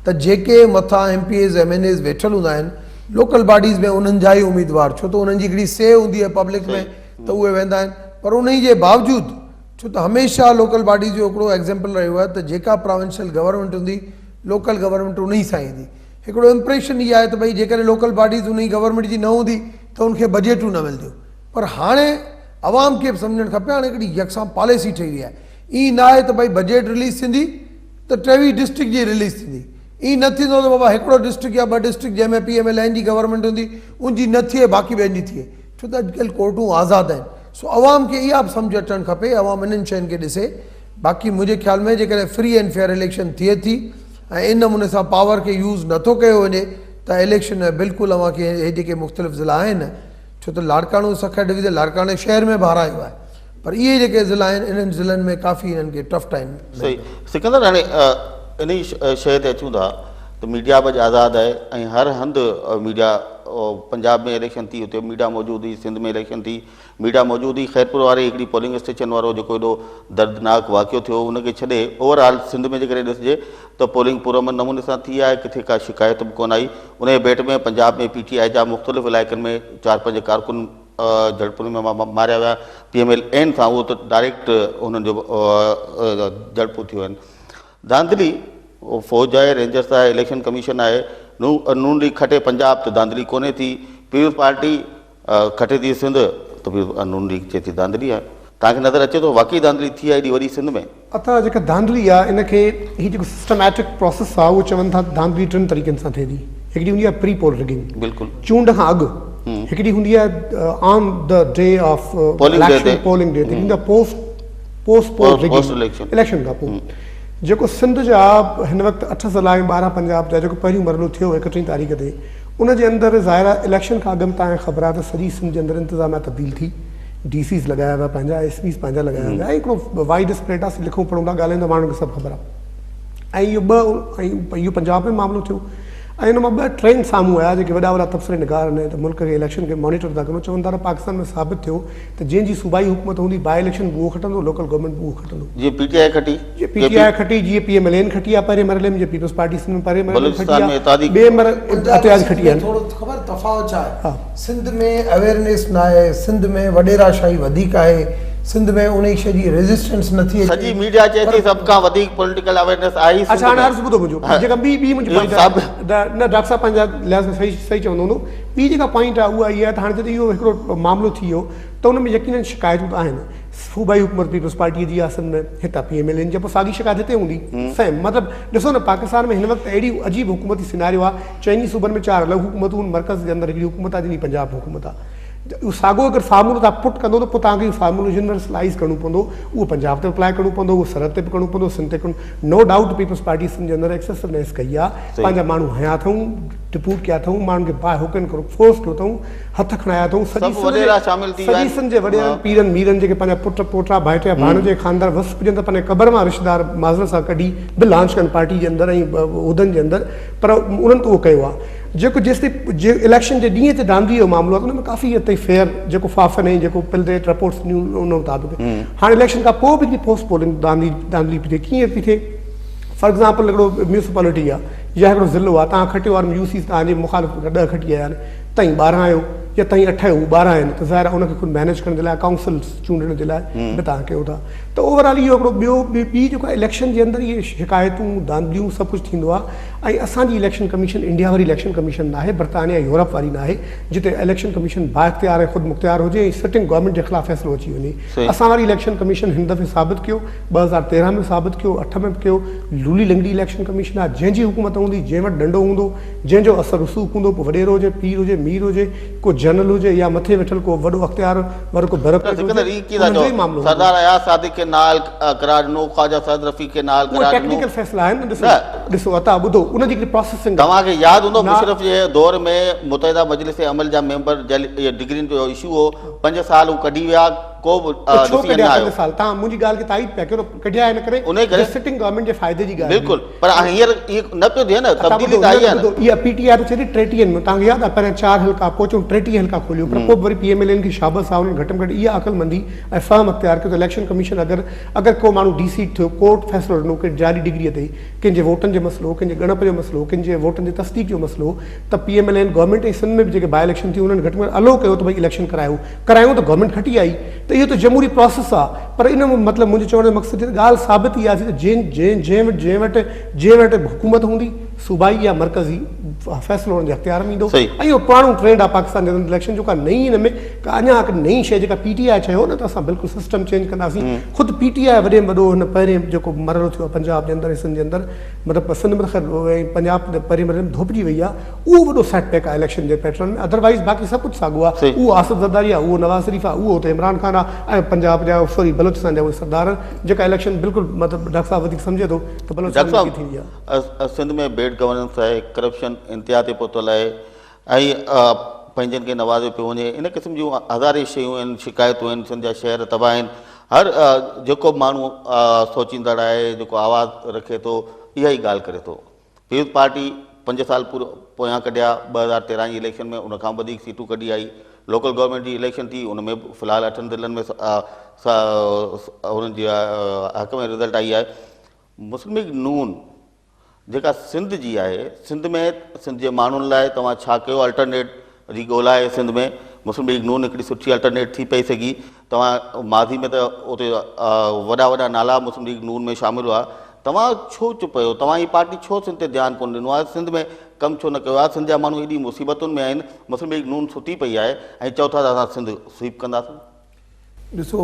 त जेके मथां MPAs MNAs वेठल हूंदा आहिनि लोकल बॉडीज़ में उन्हनि जा ई उम्मीदवार, छो त उन्हनि जी हिकिड़ी से हूंदी आहे पब्लिक में त उहे वेंदा आहिनि। पर उन जे बावजूदि छो त हमेशह लोकल बॉडीज़ जो हिकिड़ो एग्ज़ाम्पल रहियो आहे त जेका प्रोविंशियल गवर्नमेंट हूंदी लोकल गवर्नमेंट उन ई सां ईंदी। हिकिड़ो इम्प्रेशन इहा आहे त भई जेकॾहिं लोकल बॉडीज़ उन ई गवर्नमेंट जी न हूंदी त उनखे बजेटूं न मिलंदियूं। पर हाणे आवाम खे बि सम्झणु खपे हाणे हिकिड़ी यकसां पॉलिसी ठही वई आहे। ईअं न आहे त भई बजेट रिलीज़ थींदी त 23 डिस्ट्रिक्ट जी रिलीज़ थींदी, ईअं न थींदो त बाबा हिकिड़ो डिस्ट्रिक्ट या 2 डिस्ट्रिक्ट जंहिंमें PMLN जी गवर्नमेंट हूंदी उनजी न थिए बाक़ी ॿियनि जी थिए, छो त अॼुकल्ह कोर्टूं आज़ादु आहिनि। सो आवाम खे इहा बि सम्झ अचणु खपे, आवाम इन्हनि शयुनि खे ॾिसे। बाक़ी मुंहिंजे ख़्याल में जेकॾहिं फ्री एंड फेयर इलेक्शन थिए थी ऐं इन नमूने सां पावर खे यूज़ नथो कयो वञे त इलेक्शन में बिल्कुलु अव्हांखे हे जेके मुख़्तलिफ़ ज़िला आहिनि, छो त लाड़काणो सखर डिवीज़न लाड़काणे शहर में बि हारायो आहे, पर इहे जेके ज़िला आहिनि इन्हनि ज़िलनि में काफ़ी इन्हनि खे टफ टाइम। सही। सिकंदर, हाणे इन ई शइ ते अचूं था त मीडिया बि आज़ादु आहे ऐं हर हंधि मीडिया, पंजाब में इलेक्शन थी उते मीडिया मौजूदु हुई, सिंध में इलेक्शन थी मीडिया मौजूदु हुई, ख़ैरपुर वारे हिकिड़ी पोलिंग स्टेशन वारो जेको एॾो दर्दनाक वाक़ियो थियो उनखे छॾे ओवरऑल सिंध में जेकॾहिं ॾिसिजे त पोलिंग पुरअमन नमूने सां थी आहे, किथे का शिकायत बि कोन आई। उन जे भेट में पंजाब में PTI जा मुख़्तलिफ़ इलाइक़नि में 4-5 कारकुन झड़पुनि में मारिया विया PMLN सां, उहो त डायरेक्ट हुननि जो झड़पूं थियूं आहिनि। धांधली फौज आहे, रेंजर्स आहे, इलेक्शन कमीशन आहे, नून लीग खटे पंजाब त धांधली कोन्हे थी, पीपुल्स पार्टी खटे थी सिंध त नून लीग चए थी धांधली आहे। तव्हांखे नज़र अचे थो वाक़ई धांधली थी आहे एॾी वॾी सिंध में? अथा जेका धांधली आहे इनखे हीअ जेको सिस्टमैटिक प्रोसेस आहे उहो चवनि था धांधली 3 तरीक़नि सां थिए थी। हिकिड़ी हूंदी आहे प्री पोल रिगिंग, बिल्कुलु चूंड खां अॻु। हिकिड़ी हूंदी आहे on the day of polling day, हूंदी आहे पोस्ट पोल रिगिंग इलेक्शन खां पोइ। जेको सिंध जा हिन वक़्तु 8 ज़िला ऐं 12 पंजाब जा जेको पहिरियों मरलो थियो 31 तारीख़ ते, उन जे अंदरि ज़ाहिर आहे इलेक्शन खां अॻु तव्हांखे ख़बर आहे त सॼी सिंध जे अंदरि इंतिज़ामिया तब्दील थी, DCs लॻाया विया पंहिंजा, SPs पंहिंजा लॻाया विया, ऐं हिकिड़ो वाइड स्प्रेड आहे, लिखूं पढ़ूं था ॻाल्हाईंदा माण्हुनि खे सभु ख़बर आहे। ऐं इहो पंजाब में मामिलो थियो ऐं हिन मां 2 ट्रेंड साम्हूं आया जेके वॾा तबसरे निगार आहिनि त मुल्क खे इलेक्शन खे मॉनिटर था कनि। चवनि था त पाकिस्तान में साबित थियो त जंहिंजी सूबाई हुकूमत हूंदी बाई इलेक्शन बि उहो खटंदो, लोकल गवर्नमेंट बि उहो खटंदो। जीअं PTI खटी, जीअं PTI खटी, जीअं PMLN खटी आहे पहिरें मरहले में, जीअं पीपुल्स पार्टी सिंध में पहिरें मरहले में खटी आहे, ॿिए मरहले खटी आहे। थोरो ख़बर तफ़ावत छा आहे? सिंध में अवेयरनेस न आहे, सिंध में वॾेराशाही वधीक आहे, सिंध में उन शइ जी रेजिस्टेंस नथी अचे। सॼी मीडिया चए थी सभ खां वधीक पॉलिटिकल अवेयरनेस आई। अच्छा हाणे अर्ज़ु ॿुधो मुंहिंजो, जेका ॿी मुंहिंजी पॉइंट आहे न डॉक्टर साहब पंहिंजा लिहाज़ में सही चवंदो हूंदो। ॿी जेका पॉइंट आहे उहा इहा आहे त हाणे जॾहिं इहो हिकिड़ो मामिलो थी वियो त उन में यकीनन शिकायतूं त आहिनि। सूबाई हुकूमत पीपुल्स पार्टी जी आहे सिंध में, हितां PMLN जे पोइ साॻी शिकायत हिते हूंदी सेम। मतिलबु ॾिसो न पाकिस्तान में हिन वक़्तु अहिड़ी अजीब हुकूमती सिनारियो आहे, चइनी सूबनि में 4 अलॻि हुकूमतूं आहिनि, मर्कज़ जे अंदरि हिकिड़ी हुकूमत आहे जंहिंजी पंजाब हुकूमत आहे। उहो साॻियो अगरि फार्मूलो तव्हां पुट कंदो त पोइ तव्हांखे इहो फार्मूलो यूनिवर्सलाइज़ करिणो पवंदो, उहो पंजाब ते अप्लाई करिणो पवंदो, उहो सरहद ते बि करिणो पवंदो, सिंध ते करिणो। नो डाउट पीपुल्स पार्टी सिंध जे अंदरि एक्सेसिवनेस कई आहे, पंहिंजा माण्हू हया अथऊं, डिपूट कया अथऊं, माण्हुनि खे बाहि हुकनि करो फोर्स कयो अथऊं, हथ खणाया अथऊं। सॼी सिंध जे वॾे पीरनि मीरनि जेके पंहिंजा पुट पोटा भाइटिया भाणजे खानदार वस पुॼनि त पंहिंजे क़बर मां रिश्तेदार माज़रत सां कढी बि लॉन्च कनि पार्टी जे अंदरि ऐं उहिदनि जे अंदरि, पर उन्हनि त उहो कयो आहे। जेको जेसिताईं इलेक्शन जे ॾींहं ते धांधली जो मामिलो आहे त उन में काफ़ी हद ताईं फेयर जेको फाफन ऐं जेको पिलरेट रिपोर्ट्स ॾियूं उन मुताबिक़ हाणे इलेक्शन खां पोइ बि पोस्ट पोलिंग धांधली पई थिए। कीअं पई थिए? फॉर एग्ज़ाम्पल हिकिड़ो म्यूनिसिपालिटी आहे या हिकिड़ो ज़िलो आहे, तव्हां खटियो आहे MUCs तव्हांजे मुखालिफ़ 10 खटी आया आहिनि, तव्हां 12 आहियो या तव्हां 8 आहियो 12 आहिनि त ज़ाहिर आहे उनखे खुद मैनेज करण जे लाइ काउंसिल चूंडण जे लाइ बि तव्हां कयो था। त ओवरऑल इहो हिकिड़ो ॿी जेको इलेक्शन जे अंदरि इहे शिकायतूं धांधलियूं सभु कुझु थींदो आहे। ऐं असांजी इलेक्शन कमीशन इंडिया वारी इलेक्शन कमीशन न आहे, बर्तानिया यूरोप वारी न आहे, जिते इलेक्शन कमीशन बाइख्तियार ऐं ख़ुदि मुख़्तियार हुजे ऐं सिटिंग गवर्नमेंट जे ख़िलाफ़ फ़ैसिलो अची वञे। असां वारी इलेक्शन कमीशन हिन दफ़े साबित कयो, 2013 में साबित कयो, 8 में कयो, लूली लंगड़ी इलेक्शन कमीशन आहे। जंहिंजी हुकूमत हूंदी, जंहिं वटि डंडो हूंदो, जंहिंजो असर रसूख हूंदो, पोइ वॾेरो हुजे, पीर हुजे, मीर हुजे, को जनरल हुजे या मथे वेठल को वॾो अख़्तियार वारो को बरकत हुजे, मामलो सरदार अयाज सादिक के नाल करार नो, ख्वाजा सैद रफ़ी के नाल करार नो, टेक्निकल फ़ैसिला आहिनि न। ॾिसो अता ॿुधो, उनजी हिकिड़ी प्रोसेसिंग तव्हांखे यादि हूंदो मुशरफ जे दौर में मुतहिदा मजलिस अमल जा मेंबर डिग्रियुनि जो इशू हो, 5 साल हू कढी विया, को बि छो कढिया 5 साल? तव्हां मुंहिंजी ॻाल्हि खे ताईद पिया कयो, कढिया हिन करे सिटिंग गवर्नमेंट जे फ़ाइदे जी ॻाल्हि। बिल्कुलु, पर हींअर इहे न पियो थिए न, तब्दीली त आई आहे न। इहा पीटीआई चए थी 30 में, तव्हांखे यादि आहे पहिरियां 4 हल्का, पोइ चऊं 30 हल्का खोलियो, पर पोइ वरी पीएमएलएन खे शाबस आहे, उन्हनि घटि में घटि इहा अक़लमंदी ऐं फ़हम अख़्तियार कयो त इलेक्शन कमीशन अगरि को माण्हू डीसी थियो, कोर्ट फ़ैसिलो ॾिनो कि जारी डिग्रीअ ते कंहिंजे वोटनि जो मसइलो, कंहिंजे ॻणप जो मसइलो, कंहिंजे वोटनि जे तस्दीक जो मसइलो, त पीएमएलएन गवर्नमेंट ऐं सिंध में बि जेके बाई इलेक्शन थी उन्हनि घटि में घटि अलो कयो त भई इलेक्शन करायूं त गवर्नमेंट खटी आई। त इहो त जमहूरी प्रोसेस आहे। पर इन मतिलबु मुंहिंजो चवण जो मक़सदु ॻाल्हि साबित इहा थी त जंहिं वटि हुकूमत हूंदी, सूबाई या मरकज़ी फ़ैसिलो हुनजे अख़्तियार में ईंदो। ऐं इहो पुराणो ट्रेंड आहे पाकिस्तान जे अंदरि इलेक्शन जो। का नई हिन में का अञा हिकु नई शइ जेका पीटीआई चयो न, त असां बिल्कुलु सिस्टम चेंज कंदासीं। ख़ुदि पीटीआई वॾे में वॾो हिन पहिरें जेको मरलो थियो आहे पंजाब जे अंदरि ऐं सिंध जे अंदरि, मतिलबु सिंध में ऐं पंजाब पहिरें में धोपिजी वई आहे, उहो वॾो सेटबैक आहे इलेक्शन जे पैटर्न में। अदरवाइज़ बाक़ी सभु कुझु साॻियो आहे। उहो आसिफ ज़रदारी आहे, उहो नवाज़ शरीफ़ आहे, उहो हुते इमरान ख़ान आहे, ऐं पंजाब जा बलोचिस्तान जा उहे सरदार जेका इलेक्शन बिल्कुलु मतिलबु डॉक्टर साहब वधीक सम्झे थो त बलोचिस्तान में थींदी आहे। सिंध में बेड गवर्नेंस आहे, करप्शन इंतिहा ते पहुतल आहे, ऐं पंहिंजनि खे नवाज़ियो पियो वञे। इन क़िस्म जूं हज़ारे शयूं आहिनि, शिकायतूं आहिनि। सिंध जा शहर तबाह आहिनि। हर जेको माण्हू सोचींदड़ आहे, जेको आवाज़ु रखे थो, इहा ई ॻाल्हि करे थो। पीपुल्स पार्टी 5 साल पूरो पोयां कढिया, 2013 जी इलेक्शन में उनखां वधीक सीटूं कढी आई। लोकल गवर्नमेंट जी इलेक्शन थी, उन में फ़िलहालु 8 ज़िलनि में उन्हनि जी हक़ में रिज़ल्ट आई आहे। मुस्लिम लीग नून जेका सिंध जी आहे, सिंध में सिंध जे माण्हुनि लाइ तव्हां छा कयो? अल्टरनेट जी ॻोल्हा आहे सिंध में। मुस्लिम लीग नून हिकिड़ी सुठी अल्टरनेट थी पई सघी। तव्हां माज़ी में त उते वॾा वॾा नाला मुस्लिम लीग नून में शामिलु हुआ। तव्हां छो चुप आहियो? तव्हां जी पार्टी छो सिंध ते ध्यानु कोन ॾिनो आहे? सिंध में कमु छो न कयो आहे? सिंध जा माण्हू एॾी मुसीबतुनि में आहिनि, मुस्लिम लीग नून सुठी पई आहे ऐं चओ था त असां सिंध स्वीप कंदासीं। ॾिसो,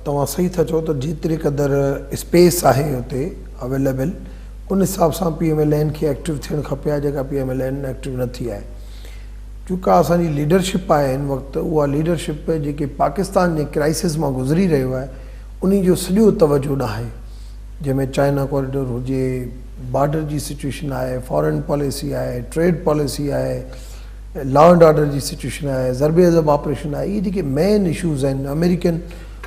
तव्हां सही था चओ त जेतिरे क़दुरु स्पेस आहे हुते अवेलेबल, उन हिसाब सां पीएमएलएन खे एक्टिव थियणु खपे आहे, जेका पीएमएलएन एक्टिव न थी आहे। चूंकि असांजी लीडरशिप आहे हिन वक़्तु, उहा लीडरशिप जेके पाकिस्तान जे क्राइसिस मां गुज़री रहियो आहे, उन जो सॼो तवजो न आहे। जंहिंमें चाइना कॉरिडोर हुजे, बॉर्डर जी सिचुएशन आहे, फॉरेन पॉलिसी आहे, ट्रेड पॉलिसी आहे, लॉ एंड ऑर्डर जी सिचुएशन आहे, ज़रबे अज़ब ऑपरेशन आहे, इहे जेके मेन इशूज़ आहिनि अमेरिकन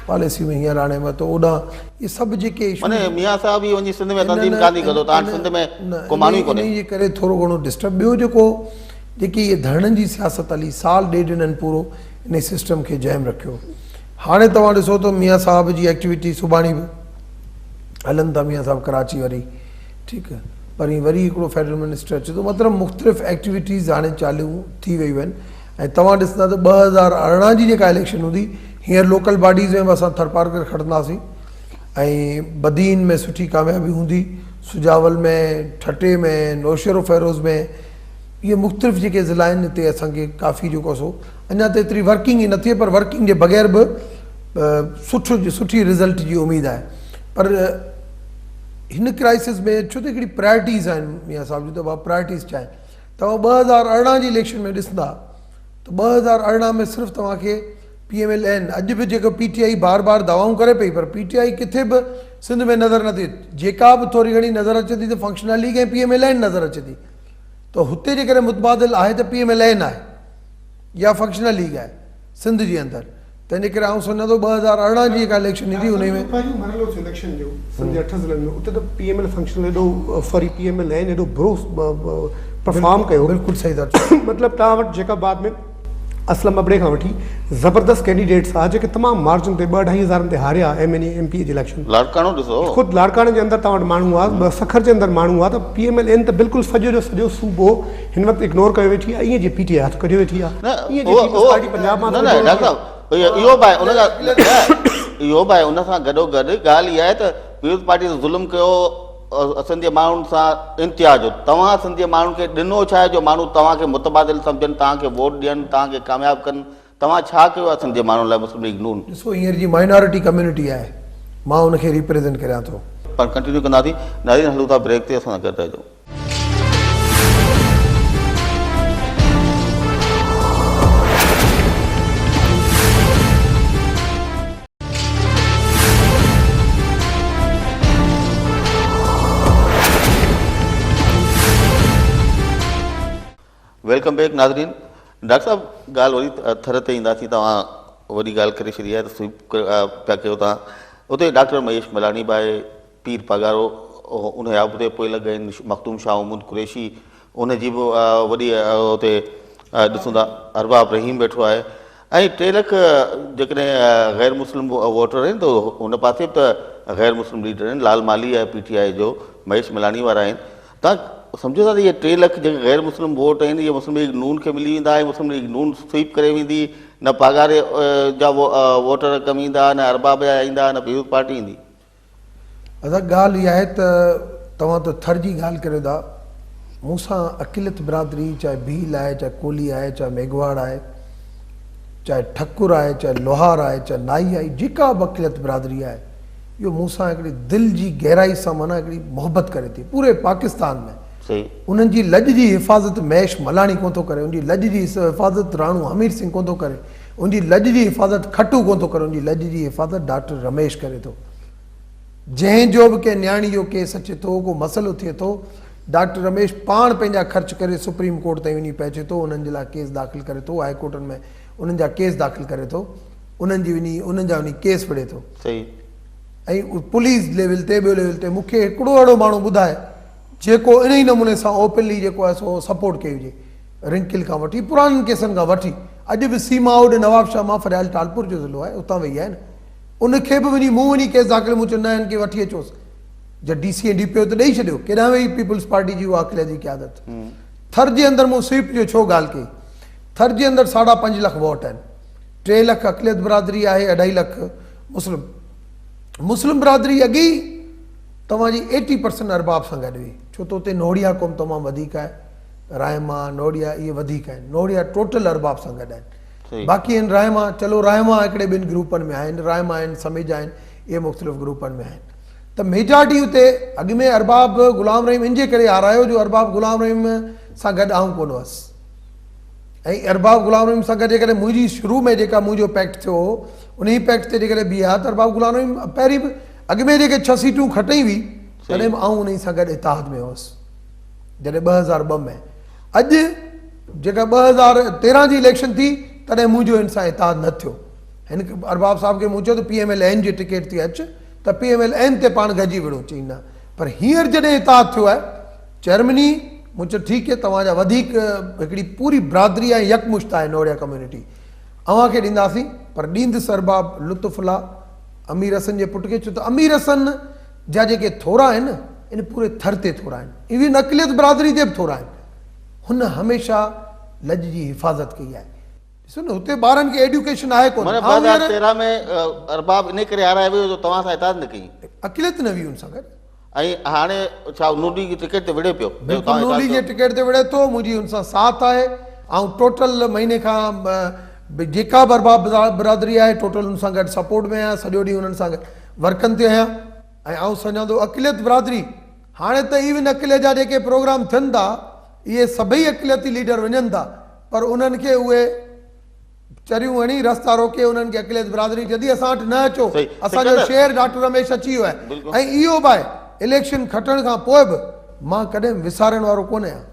पॉलिसी में हींअर हाणे त ओॾां इहे सभु जेके इशू मियां साहब ई वञी सिंध में तंज़ीम कान थी कंदो, तव्हां सिंध में को माण्हू ई कोन्हे, इन जे करे थोरो घणो डिस्टर्ब। ॿियो जेको जेकी इहे धरणनि जी सियासत हली, साल ॾेढ हिननि पूरो इन सिस्टम खे जैम रखियो। हाणे तव्हां ॾिसो त मियां साहब जी एक्टिविटी सुभाणे बि हलनि था, मियां साहब कराची वरी, ठीकु आहे, परीं वरी हिकिड़ो फेडरल मिनिस्टर अचे थो। मतिलबु मुख़्तलिफ़ एक्टिविटीज़ हाणे चालू थी वियूं आहिनि। ऐं तव्हां ॾिसंदा त 2018 जी जेका इलेक्शन हूंदी, हींअर लोकल बॉडीज़ में बि असां थर्ड पार्कर खणंदासीं, ऐं बदीन में सुठी कामयाबी हूंदी, सुजावल में, ठटे में, नौशेरो फेरोज़ में, इहे मुख़्तलिफ़ जेके ज़िला आहिनि हिते असांखे काफ़ी जेको सो अञा त एतिरी वर्किंग ई न थी, पर वर्किंग जे बग़ैर बि सुठी रिज़ल्ट जी उमेदु आहे। पर हिन क्राइसिस में छो त हिकिड़ी प्रायोरिटीज़ आहिनि मियां साहब जी, त उहा प्रायोरिटीज़ छा आहिनि? तव्हां 2018 जी इलेक्शन में ॾिसंदा त 2018 में सिर्फ़ु तव्हांखे पीएमएलएन, अॼु बि जेको पीटीआई बार बार दावाऊं करे पई, पर पीटीआई किथे बि सिंध में नज़र नथी अचे। जेका बि थोरी घणी नज़र अचे थी त फंक्शनल लीग ऐं पीएमएलएन नज़र अचे थी। त हुते जेकॾहिं मुतबादिल आहे त पीएमएलएन आहे या फंक्शनल लीग आहे सिंध जे अंदरि। तंहिंजे करे आउं सम्झां थो 2018 जी जेका इलेक्शन ईंदी उन में इलेक्शन जो सिंध जे 8 ज़िलनि में उते त पीएमएल फंक्शनल एॾो सॉरी पीएमएलएन एॾो बुरो परफॉर्म कयो। बिल्कुलु सही था चओ। मतिलबु तव्हां वटि जेका बाद में असलम अबड़े खां वठी ज़बरदस्त कैंडिडेट्स आहे जेके तमामु मार्जिन ते 2-2.5 ते हारिया MNA MP जी इलेक्शन। लाड़काणो ॾिसो, ख़ुदि लाड़काणे जे अंदरि तव्हां वटि माण्हू आहे, सखर जे अंदरि माण्हू आहे, त PMLN त बिल्कुलु सॼो जो सॼो सूबो हिन वक़्तु इग्नोर कयो वेठी आहे। ईअं जी PTI हथु कढियो वेठी आहे, ईअं जी पीपल्स पार्टी पंजाब मां डॉक्टर साहब इहो बि आहे उन सां इहो बि आहे उन सां गॾोगॾु ॻाल्हि इहा आहे त पीपल्स पार्टी ज़ुल्म कयो सिंधी माण्हुनि सां इम्तियाज़। तव्हां सिंधी माण्हुनि खे ॾिनो छा आहे जो माण्हू तव्हांखे मुतबादिल सम्झनि, तव्हांखे वोट ॾियनि, तव्हांखे कामयाबु कनि? तव्हां छा कयो आहे सिंधी माण्हुनि लाइ मुस्लिम लीग नून? ॾिसो, हींअर जी माइनॉरिटी कम्युनिटी आहे, मां उनखे रिप्रेज़ेंट करियां थो। पर कंटिन्यू कंदासीं। नाज़रीन, हलूं था ब्रेक ते, असां गॾु रहिजो। वेलकम बैक नाज़रीन। डॉक्टर साहब, ॻाल्हि वरी थर ते ईंदासीं। तव्हां वॾी ॻाल्हि करे छॾी आहे त स्वीप पिया कयो तव्हां। उते डॉक्टर महेश मलानी बि आहे, पीर पगारो उन जा उते पोइ लॻा आहिनि, मखदूम शाह महमूद कुरैशी उनजी बि वॾी उते ॾिसूं था, अरबाब रहीम वेठो आहे, ऐं 3 लख जेकॾहिं ग़ैर मुस्लिम वोटर आहिनि त हुन पासे बि त ग़ैर मुस्लिम लीडर आहिनि, लाल माली आहे PTI जो, महेश मलानी वारा आहिनि। तव्हां सम्झो था त इहे 3 लख जेके ग़ैर मुस्लिम वोट आहिनि इहे मुस्लिम लीग नून खे मिली वेंदा, ऐं मुस्लिम लीग नून स्वीप करे वेंदी? न पगारे जा वोटर कम ईंदा, न अरबाब जा ईंदा, न पीपल्स पार्टी ईंदी? असां ॻाल्हि इहा आहे त तव्हां त थर जी ॻाल्हि करियो था। मूंसां अक़िलत बिरादरी, चाहे भील आहे, चाहे कोली आहे, चाहे मेघवाड़ आहे, चाहे ठकुर आहे, चाहे लोहार आहे, चाहे नाई आहे, जेका बि अक़िलत बिरादरी आहे, इहो मूंसां हिकिड़ी दिलि जी गहराई सां माना हिकिड़ी मोहबत करे थी पूरे पाकिस्तान में। उन्हनि जी लॼ जी हिफ़ाज़त महेश मलानी कोन थो करे, उनजी लॼ जी हिफ़ाज़त राणो हमीर सिंह कोन थो करे, उनजी लॼ जी हिफ़ाज़त खट्टू कोन थो करे, उनजी लॼ जी हिफ़ाज़त डॉक्टर रमेश करे थो। जंहिंजो बि कंहिं न्याणी जो केस अचे थो, को मसइलो थिए थो, डॉक्टर रमेश पाण पंहिंजा ख़र्च करे सुप्रीम कोर्ट ताईं वञी पहुचे थो, उन्हनि जे लाइ केस दाख़िल करे थो, हाई कोर्टनि में उन्हनि जा केस दाख़िल करे थो, उन्हनि जा वञी केस विढ़े थो। ऐं पुलिस लेवल ते, ॿियो लेवल ते मूंखे हिकिड़ो अहिड़ो माण्हू ॿुधाए जेको इन ई नमूने सां ओपनली जेको आहे सो सपोर्ट कई हुजे, रिंकिल खां वठी पुराणनि केसनि खां वठी। अॼु बि सीमा ओॾे नवाब शाह मां फरियाल टालपुर जो ज़िलो आहे, उतां वई आहे न, उनखे बि वञी मूं वञी केस दाख़िल, मूं चयो न हिनखे वठी अचोसि, जब DC ऐं DPO त ॾेई छॾियो, केॾांहुं वई पीपल्स पार्टी जी उहा अक़िलत जी क़यादत। थर जे अंदरि मूं स्वीप जो छो ॻाल्हि कई, थर जे अंदरि 5.5 लख वोट आहिनि, 3 लख अक़िलत बिरादरी आहे, 2.5 लख मुस्लिम बिरादरी अॻी तव्हांजी 80% अरबाब सां गॾु हुई, छो त उते नोड़िया क़ौम तमामु वधीक आहे, रायमा नोड़िया इहे वधीक आहिनि, नोड़िया टोटल अरबाब सां गॾु आहिनि, बाक़ी आहिनि रायमा, चलो रायमा हिकिड़े 2 ग्रुपनि में आहिनि, रायमा आहिनि, समेज आहिनि, इहे मुख़्तलिफ़ ग्रुपनि में आहिनि। त मेजॉरिटी उते अॻु में अरबाब ग़ुलाम रहीम इन जे करे हारायो जो अरबाब ग़ुलाम रहीम सां गॾु आऊं कोन हुअसि, ऐं अरबाब ग़ुलाम रहीम सां गॾु जेकॾहिं मुंहिंजी शुरू में जेका मुंहिंजो पैक्ट थियो उन ई पैक्ट ते जेकॾहिं बीहा त अरबाब ग़ुलाम रहीम पहिरीं बि अॻु में जेके 6 सीटूं खटई हुई तॾहिं आऊं उन सां गॾु इतिहाद में हुअसि, जॾहिं 2002 में। अॼु जेका 2013 जी इलेक्शन थी तॾहिं मुंहिंजो हिन सां इतिहाद न थियो। हिन अरबाब साहिब खे मूं चयो त PMLN जी टिकट थी अचु त PMLN ते पाण गॾिजी विढ़ो, चई न, पर हींअर जॾहिं इतिहाद थियो आहे चेयरमनी, मूं चयो ठीकु आहे, तव्हांजा वधीक हिकिड़ी पूरी बिरादरी आहे, यकमुश्त आहे नोड़िया कम्युनिटी, अव्हांखे ॾींदासीं, पर ॾींदुसि अरबाब लुत्फ़ुल्ला अमीर हसन जे पुट खे, छो त अमीर हसन जा जेके थोरा आहिनि इन पूरे थर ते थोरा आहिनि, इवन अक़िलत बिरादरी ते बि थोरा आहिनि, हुन हमेशह लॼ जी हिफ़ाज़त कई आहे। ॾिसो न, हुते ॿारनि खे एजुकेशन आहे कोन, 2013 में अरबाब इन करे हाराए वियो जो तव्हां सां इतिहाद न कई, अक़िलत न हुई हुन सां गॾु, ऐं हाणे छा नूडी जी टिकट ते विढ़े पियो? बिल्कुलु नूडी जी टिकट ते विढ़े थो, मुंहिंजी हुन सां साथ आहे, ऐं टोटल महीने खां जेका बि अरबाब बिरादरी आहे टोटल हुन सां गॾु सपोर्ट में आहियां, सॼो ॾींहुं हुननि सां गॾु वर्कनि ते आहियां, ऐं आउं सम्झां थो अक़िलत बिरादरी हाणे त इवन अक़िलत जा जेके प्रोग्राम थियनि था इहे सभई अक़िलती लीडर वञनि था, पर उन्हनि खे उहे चरियूं हणी रस्ता रोके उन्हनि खे अक़िलत बिरादरी जॾहिं असां वटि न अचो, असांजो शेर डॉक्टर रमेश अची वियो आहे, ऐं इहो बि आहे इलेक्शन खटण खां पोइ बि मां कॾहिं विसारण वारो कोन आहियां।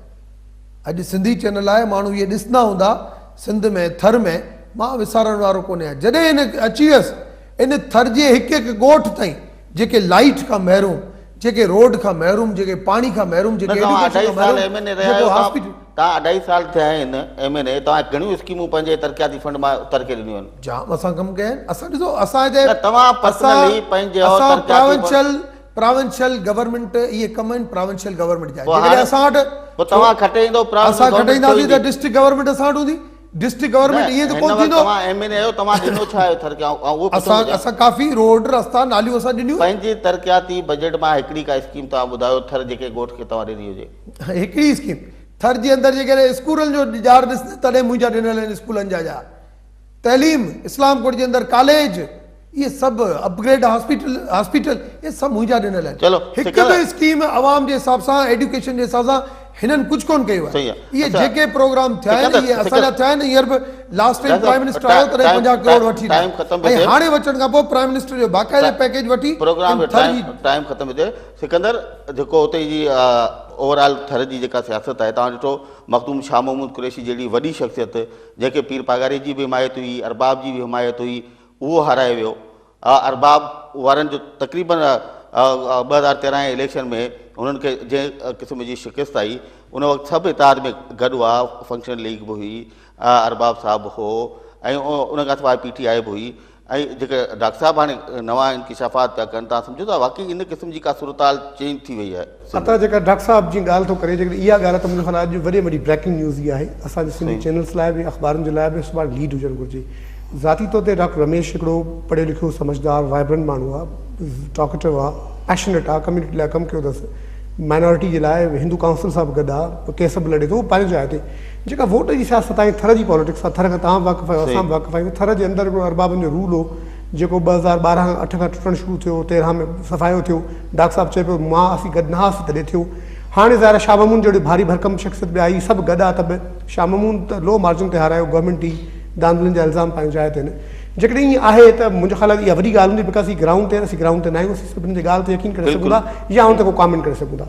अॼु सिंधी चैनल आहे, माण्हू इहे ॾिसंदा हूंदा सिंध में थर में, मां विसारण वारो कोन आहियां। जॾहिं हिन अची वियसि इन थर जे हिकु हिकु ॻोठ ताईं जेके लाइट खां महिरूं, जेके रोड खां महरूम, जेके पाणी खां महरूम, न जेके तव्हां education 2.5 खां साल महरूम, MNA रहिया जेको आहियो, hospital तव्हां 2.5 साल थिया आहिनि MNA, तव्हां घणियूं स्कीमूं पंहिंजे तरक़ियाती फंड मां उतर के ॾिनियूं आहिनि। जाम असां कमु कया आहिनि। असां ॾिसो असां हिते न, तव्हां personally पंहिंजे और तरक़ियाती प्रोविंशियल गवर्नमेंट इहे कम आहिनि प्रोविंशियल गवर्नमेंट जा। पोइ जेकॾहिं हाणे असां वटि पोइ तव्हां खटे ईंदो असां खटाईंदासीं त डिस्ट्रिक्ट गवर्नमेंट असां वटि हूंदी। डिस्ट्रिक्ट गवर्नमेंट इहे त कोन थींदो। तव्हां MNA आहियो, तव्हां ॾिनो छा आहे तरक़ियां, उहो असां काफ़ी रोड रस्ता नालियूं असां ॾिनियूं। पंहिंजे तरक़ियाती बजट मां हिकिड़ी का स्कीम तव्हां ॿुधायो थर जेके ॻोठ खे तव्हां ॾिनी हुजे। हिकिड़ी स्कीम थर जे अंदरि जेकॾहिं स्कूलनि जो ॼाण ॾिस तॾहिं मुंहिंजा ॾिनल आहिनि स्कूलनि जा तइलीम, इस्लाम कोट जे अंदरि कॉलेज, ये सब अपग्रेड हॉस्पिटल ये सब मुंहिंजा ॾिनल आहिनि। चलो हिकु बि स्कीम अवाम जे हिसाब सां एजुकेशन जे हिसाब सां हिननि कुझु कोन कयो आहे। इहे जेके प्रोग्राम थिया आहिनि इहे असांजा थिया आहिनि। हींअर बि लास्ट टाइम प्राइम मिनिस्टर आयो तॾहिं 50 करोड़ वठी ऐं हाणे अचण खां पोइ प्राइम मिनिस्टर जो बाक़ाइदे पैकेज वठी प्रोग्राम टाइम ख़तम थिए। सिकंदर जेको उते जी ओवरऑल थर जी जेका सियासत आहे, तव्हां ॾिठो मखदूम शाह महमूद कुरैशी जहिड़ी वॾी शख़्सियत जेके पीर पागारी जी बि हिमायत हुई, अरबाब जी बि हिमायत हुई, उहो हाराए वियो। अरबाब वारनि जो तक़रीबन 2013 इलेक्शन में उन्हनि खे जंहिं क़िस्म जी शिकस्त आई, उन वक़्तु सभु इताद में गॾु हुआ। फंक्शन लीग बि हुई, अरबाब साहब हो, ऐं उन खां सवाइ PTI बि हुई, ऐं जेके डॉक्टर साहब हाणे नवां इंकिशाफ़ात पिया कनि, तव्हां सम्झो था वाक़ई इन क़िस्म जी का सूरताल चेंज थी वई आहे। असां जेका डॉक्टर साहब जी ॻाल्हि थो करे, जेकॾहिं इहा ॻाल्हि त मुंहिंजो ख़्यालु अॼु वॾी वॾी ब्रेकिंग न्यूज़ इहा आहे। असांजे सिंधी चैनल्स लाइ बि, अख़बारनि जे लाइ बि सुभाणे लीड हुजणु घुरिजे। ज़ाती तौर ते डॉक्टर रमेश हिकिड़ो पढ़ियो लिखियो समझदार वाइब्रेंट माण्हू आहे, टॉकेटिव आहे, पैशनेट आहे, कम्यूनिटी लाइ कमु कयो अथसि, माइनॉरिटी जे लाइ हिंदू काउंसिल सां बि गॾु आहे, केस बि लड़े थो पंहिंजी जाइ ते। जेका वोट जी सियासत आहे थर जी पॉलिटिक्स आहे, थर खां तव्हां वाक़ुफ़ आहियो, असां बि वाक़ुफ़ आहियूं। थर जे अंदरि हिकिड़ो अरबाबनि जो रूल हो जेको 2012 8 खां टुटणु शुरू थियो, 13 में सफ़ायो थियो। डॉक्टर साहब चए पियो मां असीं गॾु न हुआसीं तॾहिं थियो। हाणे ज़ाहिर शाह महमूद जहिड़ी भारी भरकम शख़्सियत बि आई, सभु गॾु आहे, त बि शाह महमूद त लो मार्जिन ते हारायो, गवर्नमेंट ई दांधलनि जा इल्ज़ाम पंहिंजी जाइ ते आहिनि। जेकॾहिं ईअं आहे त मुंहिंजो ख़्यालु आहे इहा वॾी ॻाल्हि हूंदी, बिकॉज़ ही ग्राउंड ते असीं ग्राउंड ते न आहियूं, असीं सभिनी जी ॻाल्हि ते यकीन करे सघूं था या उन ते को कॉमेंट करे सघूं था।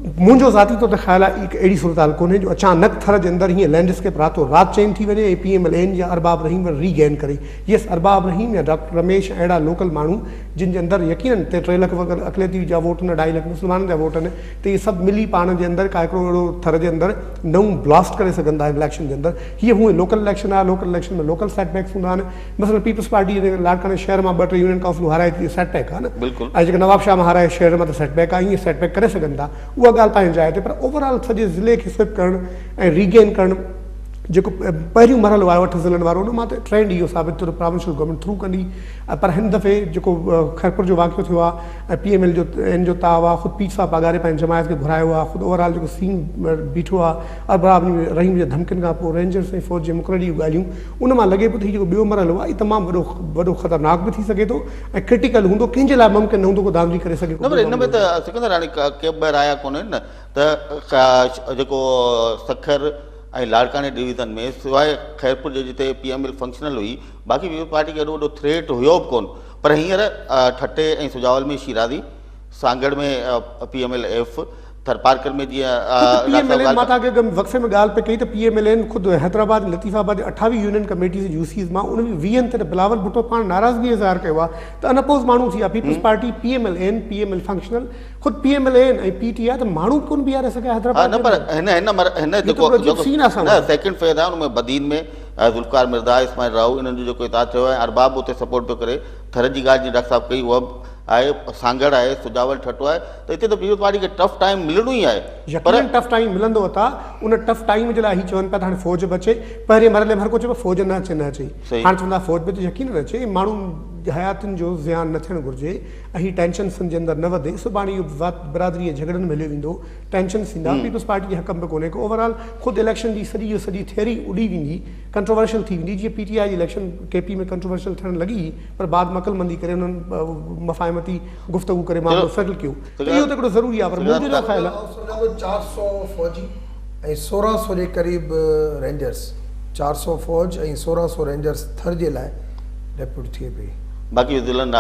मुंहिंजो ज़ाती तौर ते ख़्यालु आहे हिकु अहिड़ी सूरत हाल कोन्हे जो अचानक थर जे अंदरि हीअं लैंडस्केप रातो राति चेंज थी वञे ऐं PMLN या अरबाब रहीम रीगेन करे। यस, अरबाब रहीम या डॉक्टर रमेश अहिड़ा लोकल माण्हू जिन जे अंदरि यकीननि 3 लाख वग़ैरह अक़लियती जा वोट आहिनि, 2.5 लाख मुस्लमाननि जा वोट आहिनि, त इहे सभु मिली पाण जे अंदरि का हिकिड़ो अहिड़ो थर जे अंदरि नओं ब्लास्ट करे सघंदा आहिनि इलेक्शन जे अंदरि। हीअ हूअं लोकल इलेक्शन आहे, लोकल इलेक्शन में लोकल सेटबैक्स हूंदा आहिनि। मसइलन पीपल्स पार्टी लाड़काने शहर मां 2-3 यूनियन काउंसिलूं हाराए थी, सेटबैक आहे न, ऐं जेके नवाब शाह मां हाराए शहर मां त सेटबैक आहे, ईअं सेटबैक करे सघनि था, उहा ॻाल्हि पंहिंजी जाइ ते। पर ओवरऑल सॼे ज़िले खे स्विप करणु ऐं रीगेन करणु जेको पहिरियों मरहलो आहे 8 ज़िलनि वारो, उन मां त ट्रेंड इहो साबित थियो त प्रोविंशियल गवर्नमेंट थ्रू कंदी। पर हिन दफ़े जेको खैरपुर जो वाक़ियो थियो आहे ऐं PML जो ताव आहे, ख़ुदि पीर साहब पागारे पंहिंजी जमायत खे घुरायो आहे, ख़ुदि ओवरऑल जेको सीन बीठो आहे अरबाब रहीम जे धमकियुनि खां पोइ रेंजर्स ऐं फ़ौज जे मुक़ररी जूं ॻाल्हियूं, उन मां लॻे पियो त हीउ जेको ॿियो मरहलो आहे इहो तमामु वॾो ख़तरनाक बि थी सघे थो ऐं क्रिटिकल हूंदो, कंहिंजे लाइ मुमकिन न हूंदो को धांधली करे सघे। न पर हिन में त सिकंदर हाणे के ॿ राया कोन्हनि न, त जेको सखर ऐं लाड़काने डिवीज़न में सवाइ खैरपुर जे जिते PML फंक्शनल हुई, बाक़ी ॿी पार्टी खे एॾो वॾो थ्रेट हुयो बि कोन। पर हींअर ठटे ऐं सुजावल में शिराज़ी, सांगड़ में PMLF, थरपारकर में जीअं PMLN मां तव्हांखे वक़्फ़े में ॻाल्हि पे कई त PMLN ख़ुदि हैदराबाद लतीफ़ाबाद 28 यूनियन कमेटीज़ यूसीज़ मां उन में 20 ते बिलावल भुट्टो पाण नाराज़गी इज़हार कयो आहे त अनअपोज़ माण्हू थी विया। Peoples Party PMLN PML functional ख़ुदि PMLN ऐं PTI त माण्हू कोन बीहारे सघिया हैदराबाद। न पर हिन जेको सेकेंड फेज़ आहे उनमें बदीन में ज़ुल्फ़िकार मिर्ज़ा, इस्माइल राव, इन्हनि जो जेको इताद थियो आहे, अरबाब उते सपोर्ट पियो करे। थर जी ॻाल्हि जीअं डॉक्टर साहब कई उहा आहे, सांगड़ आहे, सुजावल ठटो आहे, त हिते त पीपल्स पार्टी खे टफ टाइम मिलणो ई आहे। पर टफ टाइम मिलंदो था, उन टफ टाइम जे लाइ ही चवनि पिया त हाणे फ़ौज बि अचे। पहिरें मरहले में हर को चए फ़ौज न अचे, हाणे चवंदा फ़ौज बि त यकीन न अचे, माण्हू हयातुनि जो ज़ियान न थियणु घुरिजे ऐं हीउ टेंशन्सनि जे अंदरि न वधे। सुभाणे इहो बिरादरी जे झगड़नि में हलियो वेंदो, टेंशन थींदा, पीपल्स पार्टी जे हक़ में बि कोन्हे को। ओवरऑल ख़ुदि इलेक्शन जी सॼी थियरी उॾी वेंदी, कंट्रोवर्शियल थी वेंदी। जीअं PTI जी इलेक्शन KP में कंट्रोवर्शियल थियणु लॻी, पर बाद में अक़लमंदी करे उन्हनि मफ़ाहिमती गुफ़्तगू करे मामलो सेटल कयो, त इहो त हिकिड़ो ज़रूरी आहे। पर मुंहिंजो ख़्यालु आहे 400 फ़ौजी ऐं 1600 जे क़रीब रेंजर्स, 400 फ़ौज ऐं 1600 रेंजर्स थर जे लाइ डेप्यूट थिए पई। बाक़ी ज़िलनि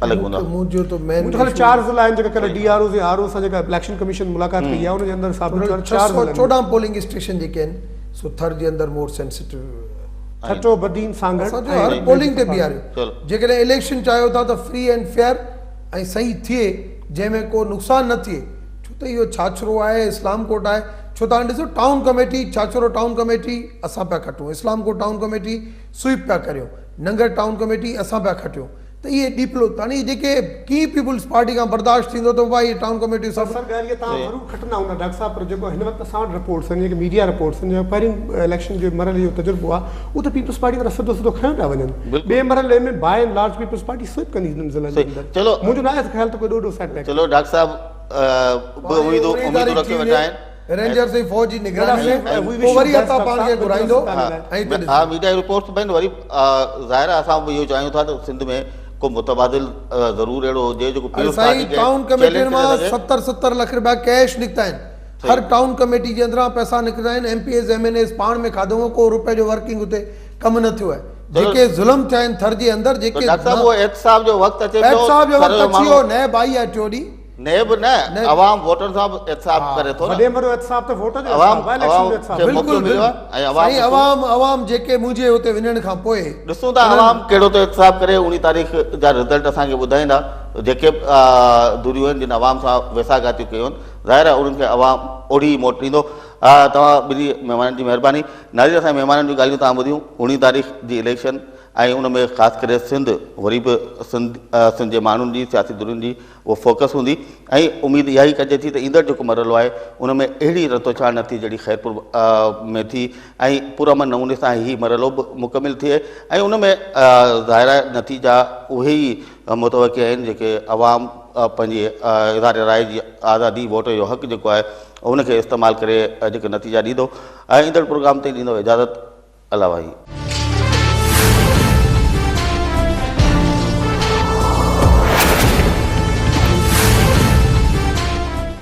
अलॻि हूंदा। मुंहिंजो त मेन 4 ज़िला आहिनि जेका कल्ह DRO ऐं RO सां जेका इलेक्शन कमीशन मुलाक़ात कई आहे, उन जे अंदरि साबित 14 पोलिंग स्टेशन जेके आहिनि सो थर जे अंदरि मोर सेंसिटिव, ठटो बदीन सांगड़ हर पोलिंग ते बीहारियो। जेकॾहिं इलेक्शन चाहियो था त फ्री एंड फेयर ऐं सही थिए, जंहिंमें को नुक़सानु न थिए, छो त इहो छाछरो आहे, इस्लाम कोट आहे। छो तव्हां ॾिसो town committee, Chachro town committee असां पिया खटूं, इस्लाम कोट टाउन कमेटी स्वीप पिया करियूं, नंगर टाउन कमेटी असां पिया खटियूं। त इहे डीपलो ताणी जेके की पीपुल्स पार्टी खां बर्दाश्त थींदो त भाई टाउन कमेटी सभु सर ॻाल्हि तव्हां ज़रूरु खटंदा हूंदा डॉक्टर साहब, पर जेको हिन वक़्तु असां वटि रिपोर्ट्स आहिनि, जेके मीडिया रिपोर्ट्स आहिनि, पहिरीं इलेक्शन जे मरहले जो तजुर्बो आहे, उहो त पीपुल्स पार्टी तरफ़ सिधो सिधो खयों पिया वञनि। ॿिए मरहले में by and large Peoples Party sweep कंदी हिननि ज़िलनि जे अंदरि। चलो मुंहिंजो न आहे ख़्याल त कोई ॾोढो सेटबैक। चलो डॉक्टर साहब उम्मीदूं रखे वेठा आहिनि। रेंजर्स जी फौज जी निगरानी में पोइ वरी असां पाण खे घुराईंदो ऐं त हाँ मीडिया रिपोर्ट्स में वरी ज़ाहिर आहे असां बि इहो चाहियूं था त सिंध में को मुतबादिल ज़रूरु अहिड़ो हुजे जेको पीपुल्स पार्टी खे टाउन कमेटी चैलेंज मां करे सघे। 70 लख रुपया कैश निकिता आहिनि। हर टाउन कमेटी जे अंदरां पैसा निकिता आहिनि। एमपीएस एमएनएस पाण में खाधो, को रुपए जो वर्किंग हुते कमु न थियो आहे। जेके ज़ुल्म थिया आहिनि थर जे अंदरि, जेके डॉक्टर साहब वो एहतसाब जो वक़्तु अचे एहतसाब जो वक़्तु अची वियो, नए भाई आहे टियों ॾींहुं। नए बि न अवाम वोटर सां बि एहतसाब करे थो न। वॾे मरो एहतसाब त वोट जो अवाम एहतसाब आहे, इलेक्शन जो एहतसाब। खे मौक़ो मिलियो आहे ऐं साईं अवाम जेके मुंहिंजे हुते वञण खां पोइ ॾिसूं था अवाम कहिड़ो थो एहतसाब करे। 19 तारीख़ जा रिज़ल्ट असांखे ॿुधाईंदा। जेके दूरियूं आहिनि जिन अवाम सां वेसाघातियूं कयूं आहिनि, ज़ाहिर आहे उन्हनि खे अवाम ओड़ी मोटींदो। तव्हां ॿिनी महिमाननि जी महिरबानी। नाज़रीन, असां महिमाननि जूं ॻाल्हियूं तव्हां ॿुधियूं। 19 तारीख़ जी इलेक्शन ऐं उन में ख़ासि करे सिंध, वरी बि सिंध जे माण्हुनि जी, सियासी दुरियुनि जी उहो फोकस हूंदी ऐं उमेदु इहा ई कजे थी त ईंदड़ जेको मरहलो आहे उन में अहिड़ी रतोछाड़ न थी जहिड़ी ख़ैरपुर में थी ऐं पुरअमन नमूने सां हीउ मरहलो बि मुकमिल थिए ऐं उन में ज़ाहिर आहे नतीजा उहे ई मुतवक़ी आहिनि जेके अवाम पंहिंजे इज़हार राय जी आज़ादी, वोट जो हक़ जेको आहे उनखे इस्तेमालु करे जेके नतीजा ॾींदो। ईंदड़ प्रोग्राम ते ॾींदो इजाज़त। अला वाही।